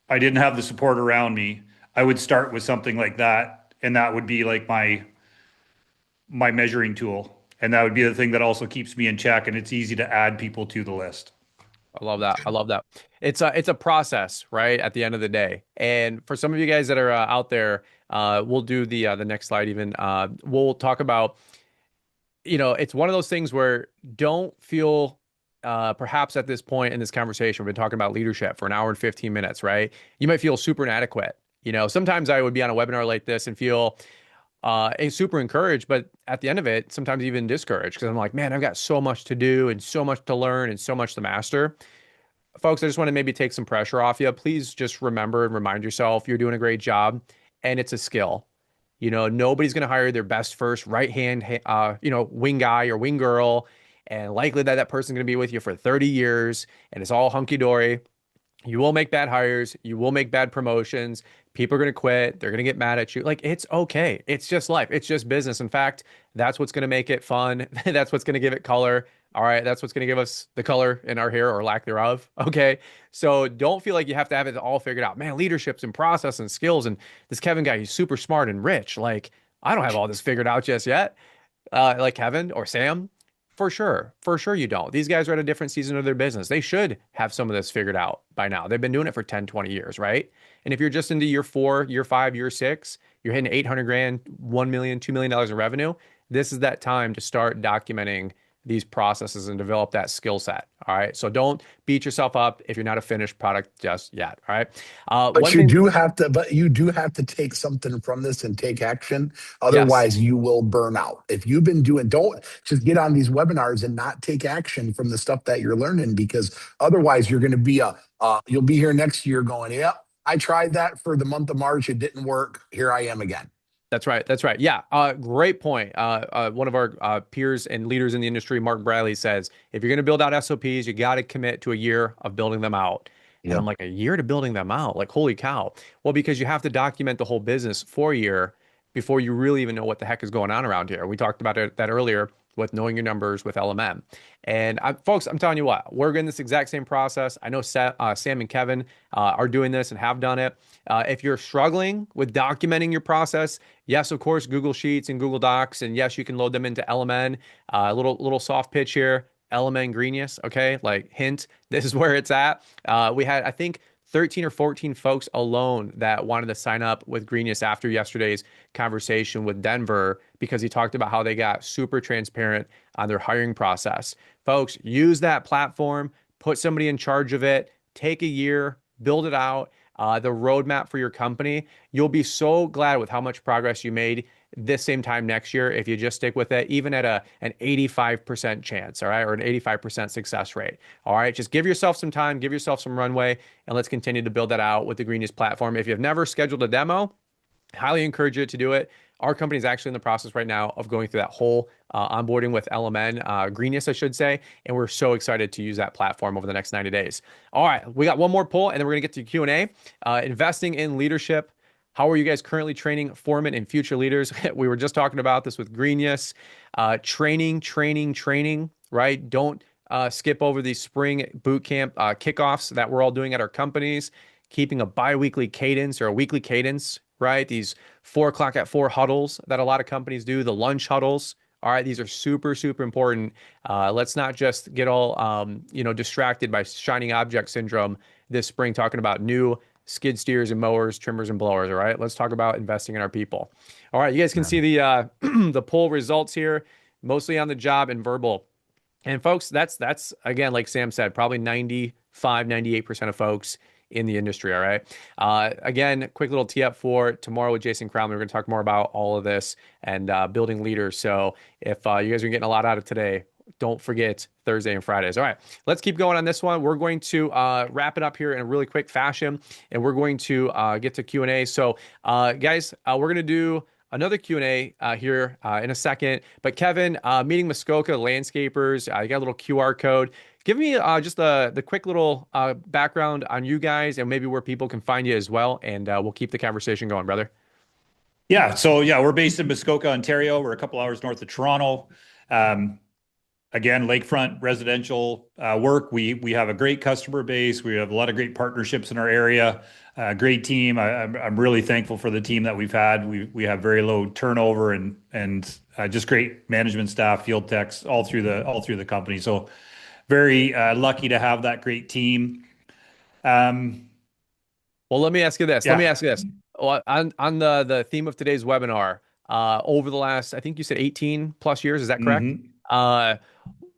I didn't have the support around me, I would start with something like that. And that would be like my measuring tool. And that would be the thing that also keeps me in check. And it's easy to add people to the list. I love that. I love that. It's a process, right? At the end of the day. And for some of you guys that are out there, we'll do the next slide even. We'll talk about, it's one of those things where don't feel perhaps at this point in this conversation, we've been talking about leadership for an hour and 15 minutes, right? You might feel super inadequate. Sometimes I would be on a webinar like this and feel super encouraged, but at the end of it, sometimes even discouraged, because I'm like, man, I've got so much to do and so much to learn and so much to master. Folks, I just want to maybe take some pressure off you. Please just remember and remind yourself you're doing a great job, and it's a skill. Nobody's going to hire their best first right hand, wing guy or wing girl, and likely that person's going to be with you for 30 years, and it's all hunky dory. You will make bad hires. You will make bad promotions. People are going to quit. They're going to get mad at you. Like, it's okay. It's just life. It's just business. In fact, that's what's going to make it fun. That's what's going to give it color. All right. That's what's going to give us the color in our hair or lack thereof. Okay. So don't feel like you have to have it all figured out. Man, leadership's and process and skills. And this Kevin guy, he's super smart and rich. Like, I don't have all this figured out just yet. Like Kevin or Sam. For sure you don't. These guys are at a different season of their business. They should have some of this figured out by now. They've been doing it for 10, 20 years, right? And if you're just into year 4, year 5, year 6, you're hitting 800 grand, 1 million, $2 million in revenue. This is that time to start documenting these processes and develop that skill set. All right. So don't beat yourself up if you're not a finished product just yet. All right. But One thing, you do have to take something from this and take action. yes. Otherwise, you will burn out. If you've been doing, don't just get on these webinars and not take action from the stuff that you're learning, because otherwise you're going to be you'll be here next year going, yep, I tried that for the month of March. It didn't work. Here I am again. That's right. That's right. Yeah. Great point. One of our peers and leaders in the industry, Mark Bradley, says if you're going to build out SOPs, you got to commit to a year of building them out. And I'm Yep. like, a year to building them out? Like, holy cow. Well, because you have to document the whole business for a year before you really even know what the heck is going on around here. We talked about that earlier with knowing your numbers with LMM. And folks, I'm telling you what, we're in this exact same process. I know Sam and Kevin are doing this and have done it. If you're struggling with documenting your process, yes, of course, Google Sheets and Google Docs, and yes, you can load them into LMN. Little soft pitch here, LMN Greenius. Okay, like hint, this is where it's at. We had, I think, 13 or 14 folks alone that wanted to sign up with Greenius after yesterday's conversation with Denver because he talked about how they got super transparent on their hiring process. Folks, use that platform, put somebody in charge of it, take a year, build it out. The roadmap for your company. You'll be so glad with how much progress you made this same time next year if you just stick with it, even at an 85% chance, all right, or an 85% success rate. All right, just give yourself some time, give yourself some runway, and let's continue to build that out with the Greeniest platform. If you've never scheduled a demo, highly encourage you to do it. Our company is actually in the process right now of going through that whole onboarding with LMN, Greenius, I should say, and we're so excited to use that platform over the next 90 days. All right, we got one more poll, and then we're going to get to Q&A. Investing in leadership. How are you guys currently training foremen and future leaders? We were just talking about this with Greenius. Training, right? Don't skip over these spring boot camp kickoffs that we're all doing at our companies. Keeping a bi-weekly cadence or a weekly cadence, right? These 4 o'clock at 4 huddles that a lot of companies do, the lunch huddles. All right, these are super, super important. Let's not just get all distracted by shining object syndrome this spring, talking about new skid steers and mowers, trimmers and blowers. All right, let's talk about investing in our people. All right, you guys can Yeah. see the the poll results here, mostly on the job and verbal. And folks, that's again, like Sam said, probably 95, 98% of folks in the industry. All right. Again, quick little tee up for tomorrow with Jason Crowley. We're going to talk more about all of this and building leaders. So if you guys are getting a lot out of today, don't forget Thursday and Fridays. All right, let's keep going on this one. We're going to wrap it up here in a really quick fashion, and we're going to get to Q&A. So, guys, we're going to do another Q&A here in a second. But Kevin, meeting Muskoka landscapers, you got a little QR code. Give me just the quick little background on you guys and maybe where people can find you as well. And we'll keep the conversation going, brother. Yeah. So yeah, we're based in Muskoka, Ontario. We're a couple hours north of Toronto. Um, Again, lakefront residential work. We have a great customer base. We have a lot of great partnerships in our area. Great team. I'm really thankful for the team that we've had. We have very low turnover and just great management staff, field techs, all through the company. So very lucky to have that great team. Um, Well, let me ask you this. Let me yeah. ask you this. Well, on the theme of today's webinar, over the last, I think you said 18 plus years, is that correct? Mhm.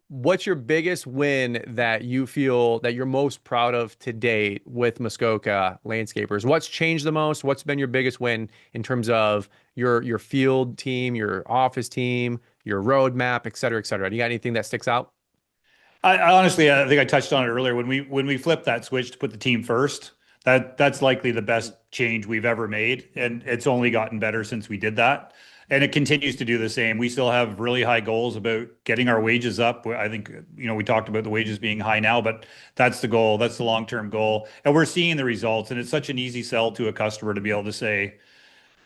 What's your biggest win that you feel that you're most proud of to date with Muskoka landscapers? What's changed the most? What's been your biggest win in terms of your field team, your office team, your roadmap, et cetera, et cetera? Do you got anything that sticks out? I honestly, I think I touched on it earlier when we flipped that switch to put the team first. That's likely the best change we've ever made, and it's only gotten better since we did that. And it continues to do the same. We still have really high goals about getting our wages up. I think, we talked about the wages being high now, but that's the goal. That's the long-term goal. And we're seeing the results. And it's such an easy sell to a customer to be able to say,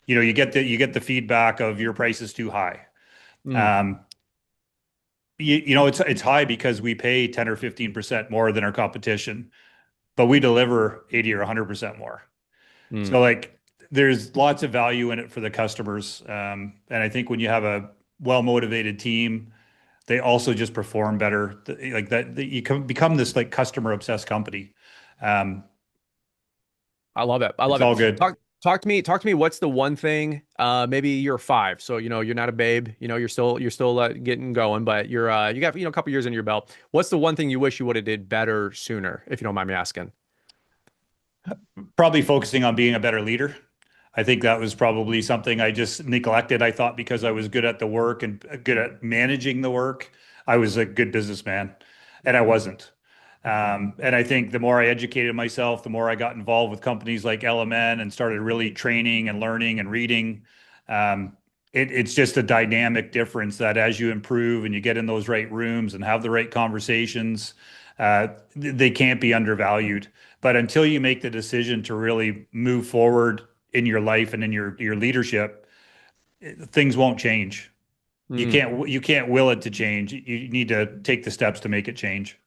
you get the feedback of your price is too high. Mm, Um, it's high because we pay 10 or 15% more than our competition, but we deliver 80 or 100% more. mm. So like there's lots of value in it for the customers. And I think when you have a well-motivated team they also just perform better. Like that you can become this like customer obsessed company. Um, I love it. I it's love all it. good. Talk to me. What's the one thing? Maybe you're five, so you're not a babe. You're still getting going, but you got a couple years in your belt. What's the one thing you wish you would have did better sooner, if you don't mind me asking? Probably focusing on being a better leader. I think that was probably something I just neglected. I thought because I was good at the work and good at managing the work, I was a good businessman, and I wasn't. And I think the more I educated myself, the more I got involved with companies like LMN and started really training and learning and reading. Um, it's just a dynamic difference that as you improve and you get in those right rooms and have the right conversations, they can't be undervalued. But until you make the decision to really move forward in your life and in your leadership, things won't change. Mm. You can't will it to change. You need to take the steps to make it change.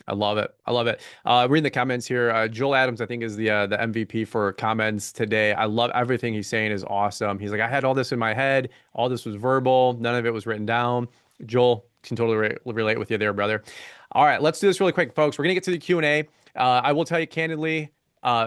I love it. I love it. Reading the comments here, Joel Adams, I think, is the MVP for comments today. I love everything he's saying is awesome. He's like, I had all this in my head. All this was verbal. None of it was written down. Joel, can totally relate with you there, brother. All right, let's do this really quick, folks. We're gonna get to the Q&A. I will tell you candidly,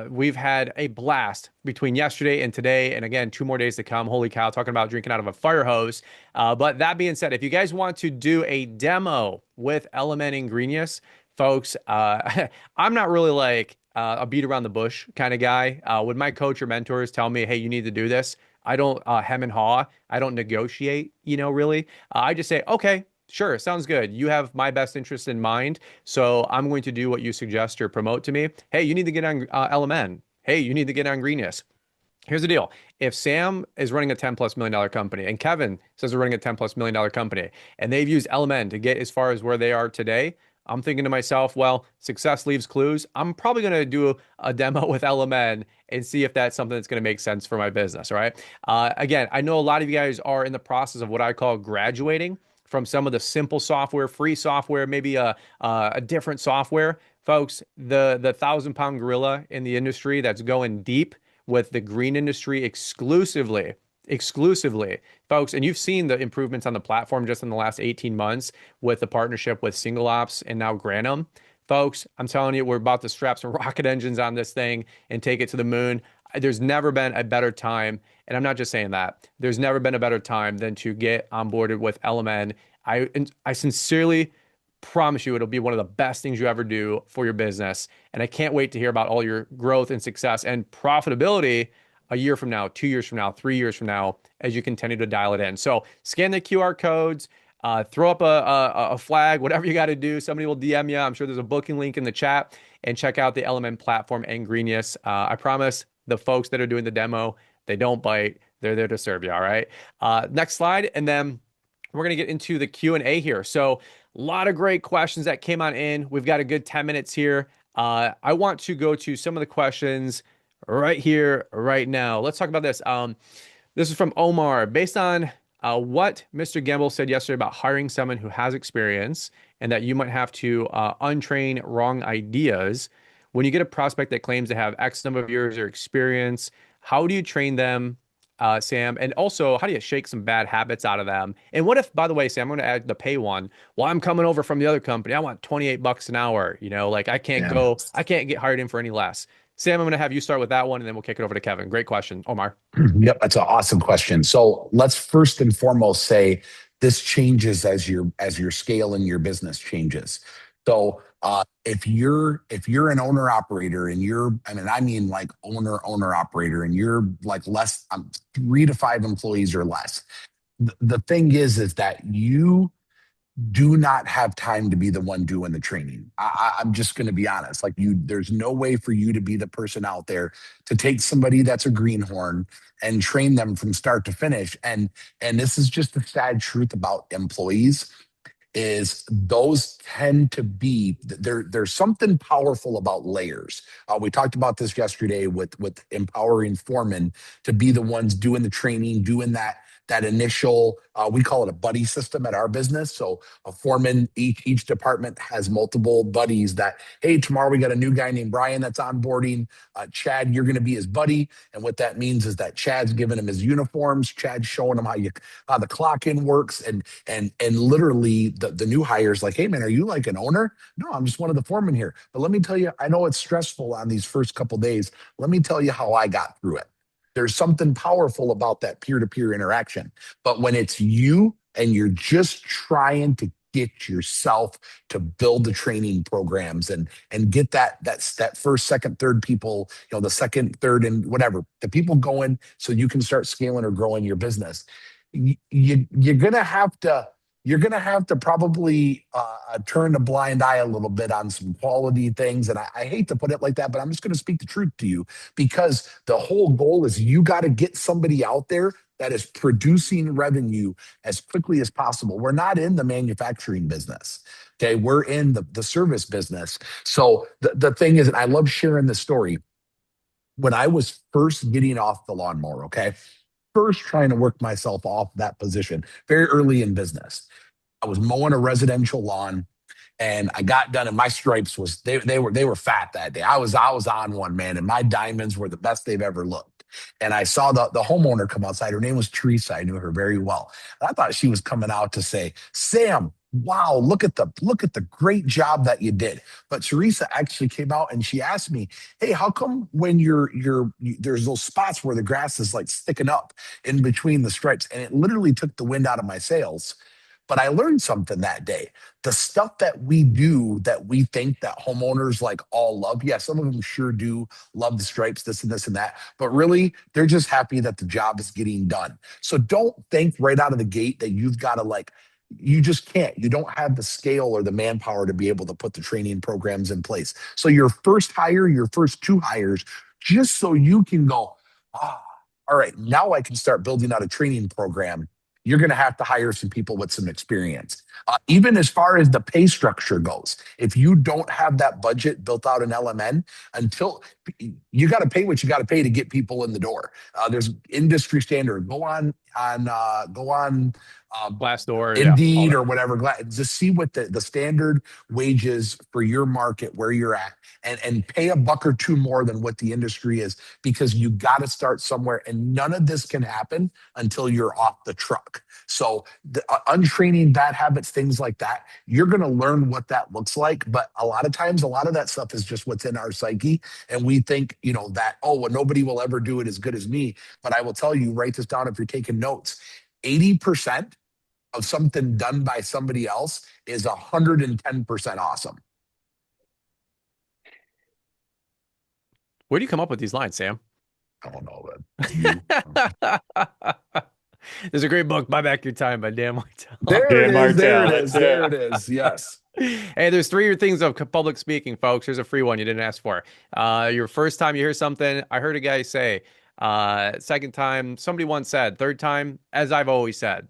we've had a blast between yesterday and today, and again, 2 more days to come. Holy cow, talking about drinking out of a fire hose. But that being said, if you guys want to do a demo with Element Ingredients, folks, I'm not really like a beat around the bush kind of guy. When my coach or mentors tell me, hey, you need to do this, I don't hem and haw. I don't negotiate, really. I just say, okay, sure, sounds good. You have my best interest in mind. So I'm going to do what you suggest or promote to me. Hey, you need to get on LMN. Hey, you need to get on Greenius. Here's the deal. If Sam is running a $10+ million company and Kevin says they're running a $10+ million company and they've used LMN to get as far as where they are today, I'm thinking to myself, well, success leaves clues. I'm probably going to do a demo with LMN and see if that's something that's going to make sense for my business. All right. Again, I know a lot of you guys are in the process of what I call graduating from some of the simple software, free software, maybe a different software. Folks, the 1,000-pound gorilla in the industry that's going deep with the green industry exclusively, folks. And you've seen the improvements on the platform just in the last 18 months with the partnership with Single Ops and now Granum. Folks, I'm telling you, we're about to strap some rocket engines on this thing and take it to the moon. There's never been a better time, and I'm not just saying that. There's never been a better time than to get onboarded with LMN. I sincerely promise you it'll be one of the best things you ever do for your business. And I can't wait to hear about all your growth and success and profitability a year from now, 2 years from now, 3 years from now, as you continue to dial it in. So scan the QR codes, throw up a flag, whatever you got to do. Somebody will DM you. I'm sure there's a booking link in the chat, and check out the Element platform and Greenius. I promise the folks that are doing the demo, they don't bite. They're there to serve you. All right. Next slide. And then we're going to get into the Q&A here. So a lot of great questions that came on in. We've got a good 10 minutes here. I want to go to some of the questions right here, right now. Let's talk about this. This is from Omar. Based on what Mr. Gembel said yesterday about hiring someone who has experience and that you might have to untrain wrong ideas, when you get a prospect that claims to have X number of years or experience, how do you train them, Sam? And also, how do you shake some bad habits out of them? And what if, by the way, Sam, I'm going to add the pay one. Well, I'm coming over from the other company. I want 28 bucks an hour. Like I Yeah. can't get hired in for any less. Sam, I'm going to have you start with that one, and then we'll kick it over to Kevin. Great question, Omar. Yep, that's an awesome question. So let's first and foremost say this changes as your scale in your business changes. So if you're an owner operator and I mean like owner operator and you're like less 3 to 5 employees or less, the thing is that you do not have time to be the one doing the training. I'm just going to be honest. Like there's no way for you to be the person out there to take somebody that's a greenhorn and train them from start to finish. And this is just the sad truth about employees is those tend to be there's something powerful about layers. We talked about this yesterday with empowering foremen to be the ones doing the training, doing that initial, we call it a buddy system at our business. So a foreman, each department has multiple buddies that, hey, tomorrow we got a new guy named Brian that's onboarding. Chad, you're going to be his buddy. And what that means is that Chad's giving him his uniforms. Chad's showing him how the clock in works. And literally the new hires like, hey man, are you like an owner? No, I'm just one of the foremen here. But let me tell you, I know it's stressful on these first couple days. Let me tell you how I got through it. There's something powerful about that peer-to-peer interaction. But when it's you and you're just trying to get yourself to build the training programs and get that first, second, third people, the second, third, and whatever, the people going so you can start scaling or growing your business. You're gonna have to probably turn a blind eye a little bit on some quality things. And I hate to put it like that, but I'm just going to speak the truth to you because the whole goal is you got to get somebody out there that is producing revenue as quickly as possible. We're not in the manufacturing business. Okay. We're in the service business. So the thing is, and I love sharing this story. When I was first getting off the lawnmower, okay, first trying to work myself off that position very early in business. I was mowing a residential lawn and I got done and my stripes was they were fat that day. I was on one, man, and my diamonds were the best they've ever looked. And I saw the homeowner come outside. Her name was Teresa. I knew her very well. And I thought she was coming out to say, Sam, wow, look at the great job that you did. But Teresa actually came out and she asked me, hey, how come when there's those spots where the grass is like sticking up in between the stripes? And it literally took the wind out of my sails. But I learned something that day. The stuff that we do that we think that homeowners like all love. Yeah, some of them sure do love the stripes, this and this and that. But really, they're just happy that the job is getting done. So don't think right out of the gate that you've got to you just can't. You don't have the scale or the manpower to be able to put the training programs in place. So your first hire, your first two hires, just so you can go, all right, now I can start building out a training program. You're going to have to hire some people with some experience. Even as far as the pay structure goes, if you don't have that budget built out in LMN, until you got to pay what you got to pay to get people in the door. There's industry standard. Go on Glassdoor, yeah, all Indeed that. or whatever. Just see what the standard wages for your market, where you're at, and pay a buck or two more than what the industry is, because you got to start somewhere. And none of this can happen until you're off the truck. So untraining bad habits, things like that, you're going to learn what that looks like. But a lot of times, a lot of that stuff is just what's in our psyche. And we think, that, oh, well, nobody will ever do it as good as me. But I will tell you, write this down if you're taking notes. 80% of something done by somebody else is 110% awesome. Where do you come up with these lines, Sam? I don't know. There's a great book, Buy Back Your Time by Dan Martell. There it is. There it Martell. is. There it is. Yes. Hey, there's 3 things of public speaking, folks. Here's a free one you didn't ask for. Your first time you hear something, I heard a guy say. Second time, somebody once said. Third time, as I've always said.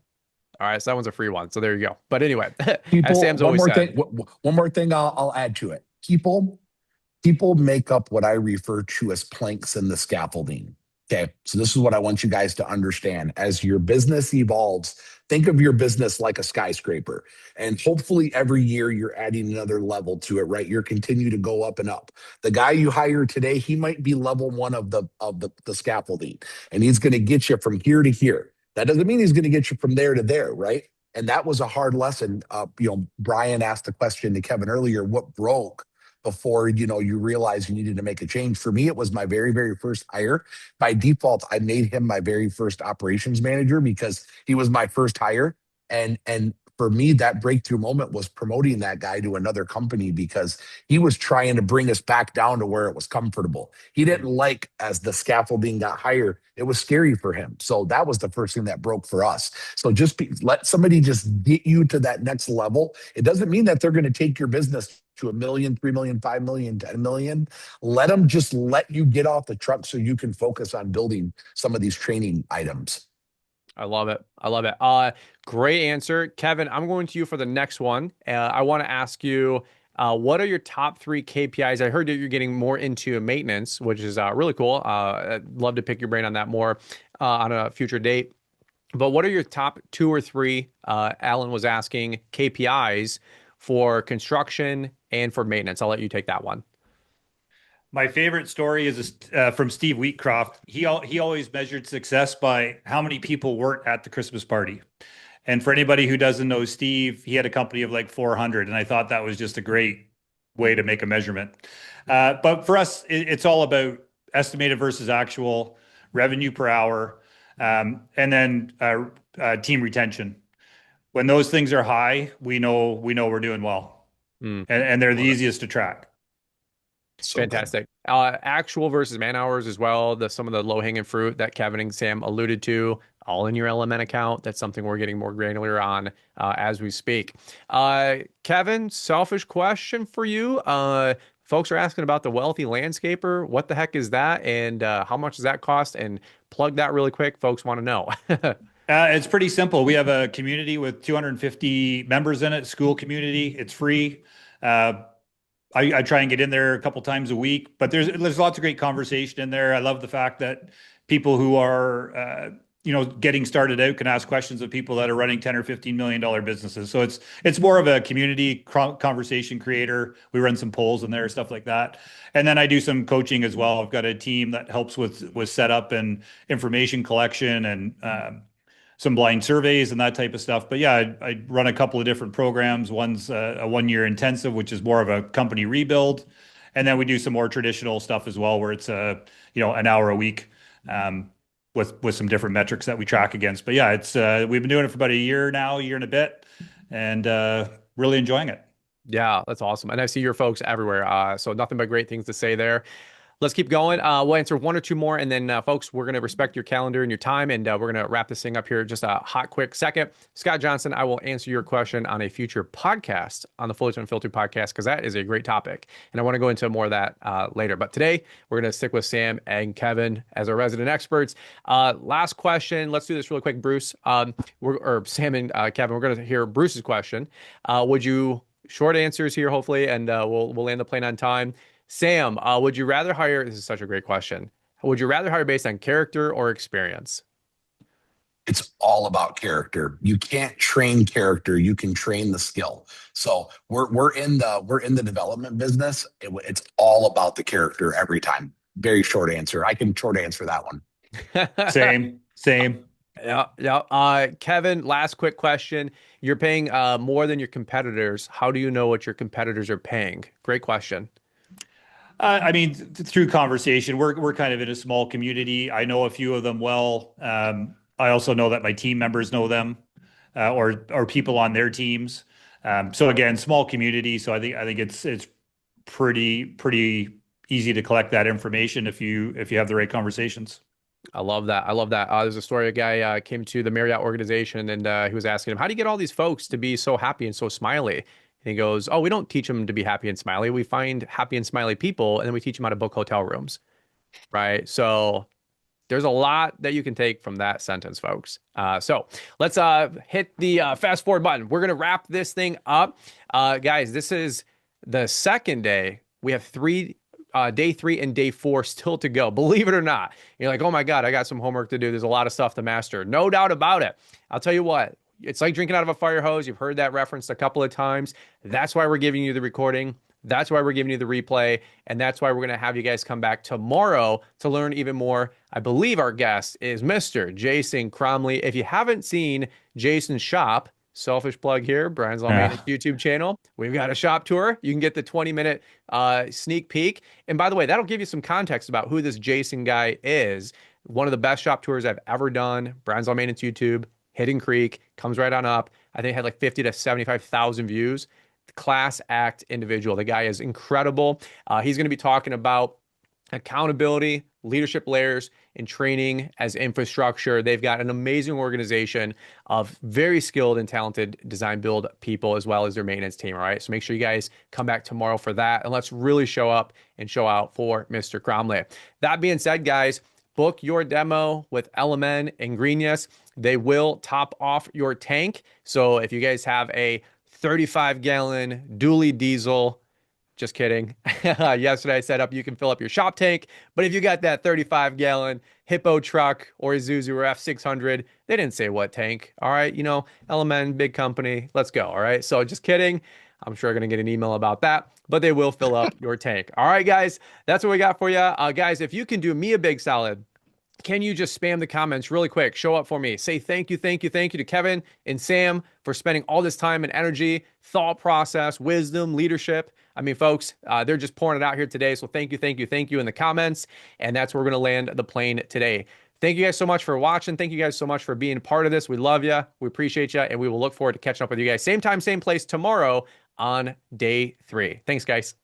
All right, so that one's a free one. So there you go. But anyway, as Sam's always said. One more thing I'll add to it. People make up what I refer to as planks in the scaffolding. Okay. So this is what I want you guys to understand. As your business evolves, think of your business like a skyscraper. And hopefully every year you're adding another level to it, right? You're continue to go up and up. The guy you hire today, he might be level 1 of the scaffolding, and he's going to get you from here to here. That doesn't mean he's going to get you from there to there, right? And that was a hard lesson. Brian asked the question to Kevin earlier, what broke before you realize you needed to make a change? For me, it was my very, very first hire. By default, I made him my very first operations manager because he was my first hire. And for me, that breakthrough moment was promoting that guy to another company because he was trying to bring us back down to where it was comfortable. He didn't like, as the scaffolding got higher, it was scary for him. So that was the first thing that broke for us. So let somebody just get you to that next level. It doesn't mean that they're going to take your business to $1 million, $3 million, $5 million, $10 million. Let them just let you get off the truck so you can focus on building some of these training items. I love it. I love it. Great answer. Kevin, I'm going to you for the next one. I want to ask you, what are your top 3 KPIs? I heard that you're getting more into maintenance, which is really cool. I'd love to pick your brain on that more on a future date. But what are your top two or three, Alan was asking, KPIs for construction and for maintenance? I'll let you take that one. My favorite story is from Steve Wheatcroft. He always measured success by how many people weren't at the Christmas party. And for anybody who doesn't know Steve, he had a company of like 400, and I thought that was just a great way to make a measurement. But for us, it's all about estimated versus actual revenue per hour, and then team retention. When those things are high, we know we're doing well, Mm, and they're the Love it. easiest to track. So good. fantastic. Actual versus man hours as well. Some of the low hanging fruit that Kevin and Sam alluded to, all in your LMN account. That's something we're getting more granular on as we speak. Kevin, selfish question for you. Folks are asking about the wealthy landscaper. What the heck is that, and how much does that cost? And plug that really quick. Folks want to know. It's pretty simple. We have a community with 250 members in it, school community. It's free. Uh, I try and get in there a couple times a week, but there's lots of great conversation in there. I love the fact that people who are getting started out can ask questions of people that are running 10 or 15 million dollar businesses. So it's more of a community conversation creator. We run some polls in there, stuff like that. And then I do some coaching as well. I've got a team that helps with setup and information collection and some blind surveys and that type of stuff. But yeah, I run a couple of different programs. One's a 1 year intensive, which is more of a company rebuild, and then we do some more traditional stuff as well, where it's an hour a week, with some different metrics that we track against. But yeah, it's we've been doing it for about a year now, a year and a bit, and really enjoying it. Yeah, that's awesome. And I see your folks everywhere. So nothing but great things to say there. Let's keep going. We'll answer one or two more, and then, folks, we're going to respect your calendar and your time, and we're going to wrap this thing up here just a hot, quick second. Scott Johnson, I will answer your question on a future podcast on the Fullerton Unfiltered podcast because that is a great topic, and I want to go into more of that later. But today, we're going to stick with Sam and Kevin as our resident experts. Last question. Let's do this really quick, Bruce. Or Sam and Kevin, we're going to hear Bruce's question. Would you short answers here, hopefully, and we'll land the plane on time. Sam, would you rather hire? This is such a great question. Would you rather hire based on character or experience? It's all about character. You can't train character. You can train the skill. So we're in the development business. It's all about the character every time. Very short answer. I can short answer that one. Same. Yeah, yeah. Kevin, last quick question. You're paying more than your competitors. How do you know what your competitors are paying? Great question. I mean, through conversation, we're kind of in a small community. I know a few of them well. I also know that my team members know them, or people on their teams. So again, small community. So I think it's pretty easy to collect that information if you have the right conversations. I love that. I love that. There's a story. A guy came to the Marriott organization and he was asking him, how do you get all these folks to be so happy and so smiley? And he goes, oh, we don't teach them to be happy and smiley. We find happy and smiley people and then we teach them how to book hotel rooms. Right. So there's a lot that you can take from that sentence, folks. So let's hit the fast forward button. We're going to wrap this thing up. Guys, this is the second day. We have day 3 and day 4 still to go. Believe it or not. You're like, oh my God, I got some homework to do. There's a lot of stuff to master. No doubt about it. I'll tell you what, it's like drinking out of a fire hose. You've heard that referenced a couple of times. That's why we're giving you the recording. That's why we're giving you the replay. And that's why we're going to have you guys come back tomorrow to learn even more. I believe our guest is Mr. Jason Cromley. If you haven't seen Jason's shop, selfish plug here, Brian's Law Maintenance YouTube channel. We've got a shop tour. You can get the 20-minute sneak peek. And by the way, that'll give you some context about who this Jason guy is. One of the best shop tours I've ever done. Brian's Law Maintenance YouTube, Hidden Creek, comes right on up. I think it had like 50 to 75,000 views. Class act individual. The guy is incredible. He's going to be talking about accountability, leadership layers, and training as infrastructure. They've got an amazing organization of very skilled and talented design build people, as well as their maintenance team. All right. So make sure you guys come back tomorrow for that. And let's really show up and show out for Mr. Cromley. That being said, guys, book your demo with LMN and Greenius. They will top off your tank. So if you guys have a 35-gallon dually diesel, Just kidding. Yesterday I set up you can fill up your shop tank, but if you got that 35-gallon Hippo truck or Isuzu or F600, they didn't say what tank. All right, LMN, big company. Let's go. All right. So just kidding. I'm sure I'm going to get an email about that, but they will fill up your tank. All right, guys, that's what we got for you. Guys, if you can do me a big solid, can you just spam the comments really quick? Show up for me. Say thank you, thank you, thank you to Kevin and Sam for spending all this time and energy, thought process, wisdom, leadership. I mean, folks, they're just pouring it out here today. So thank you, thank you, thank you in the comments. And that's where we're going to land the plane today. Thank you guys so much for watching. Thank you guys so much for being part of this. We love you. We appreciate you. And we will look forward to catching up with you guys. Same time, same place tomorrow on day 3. Thanks, guys.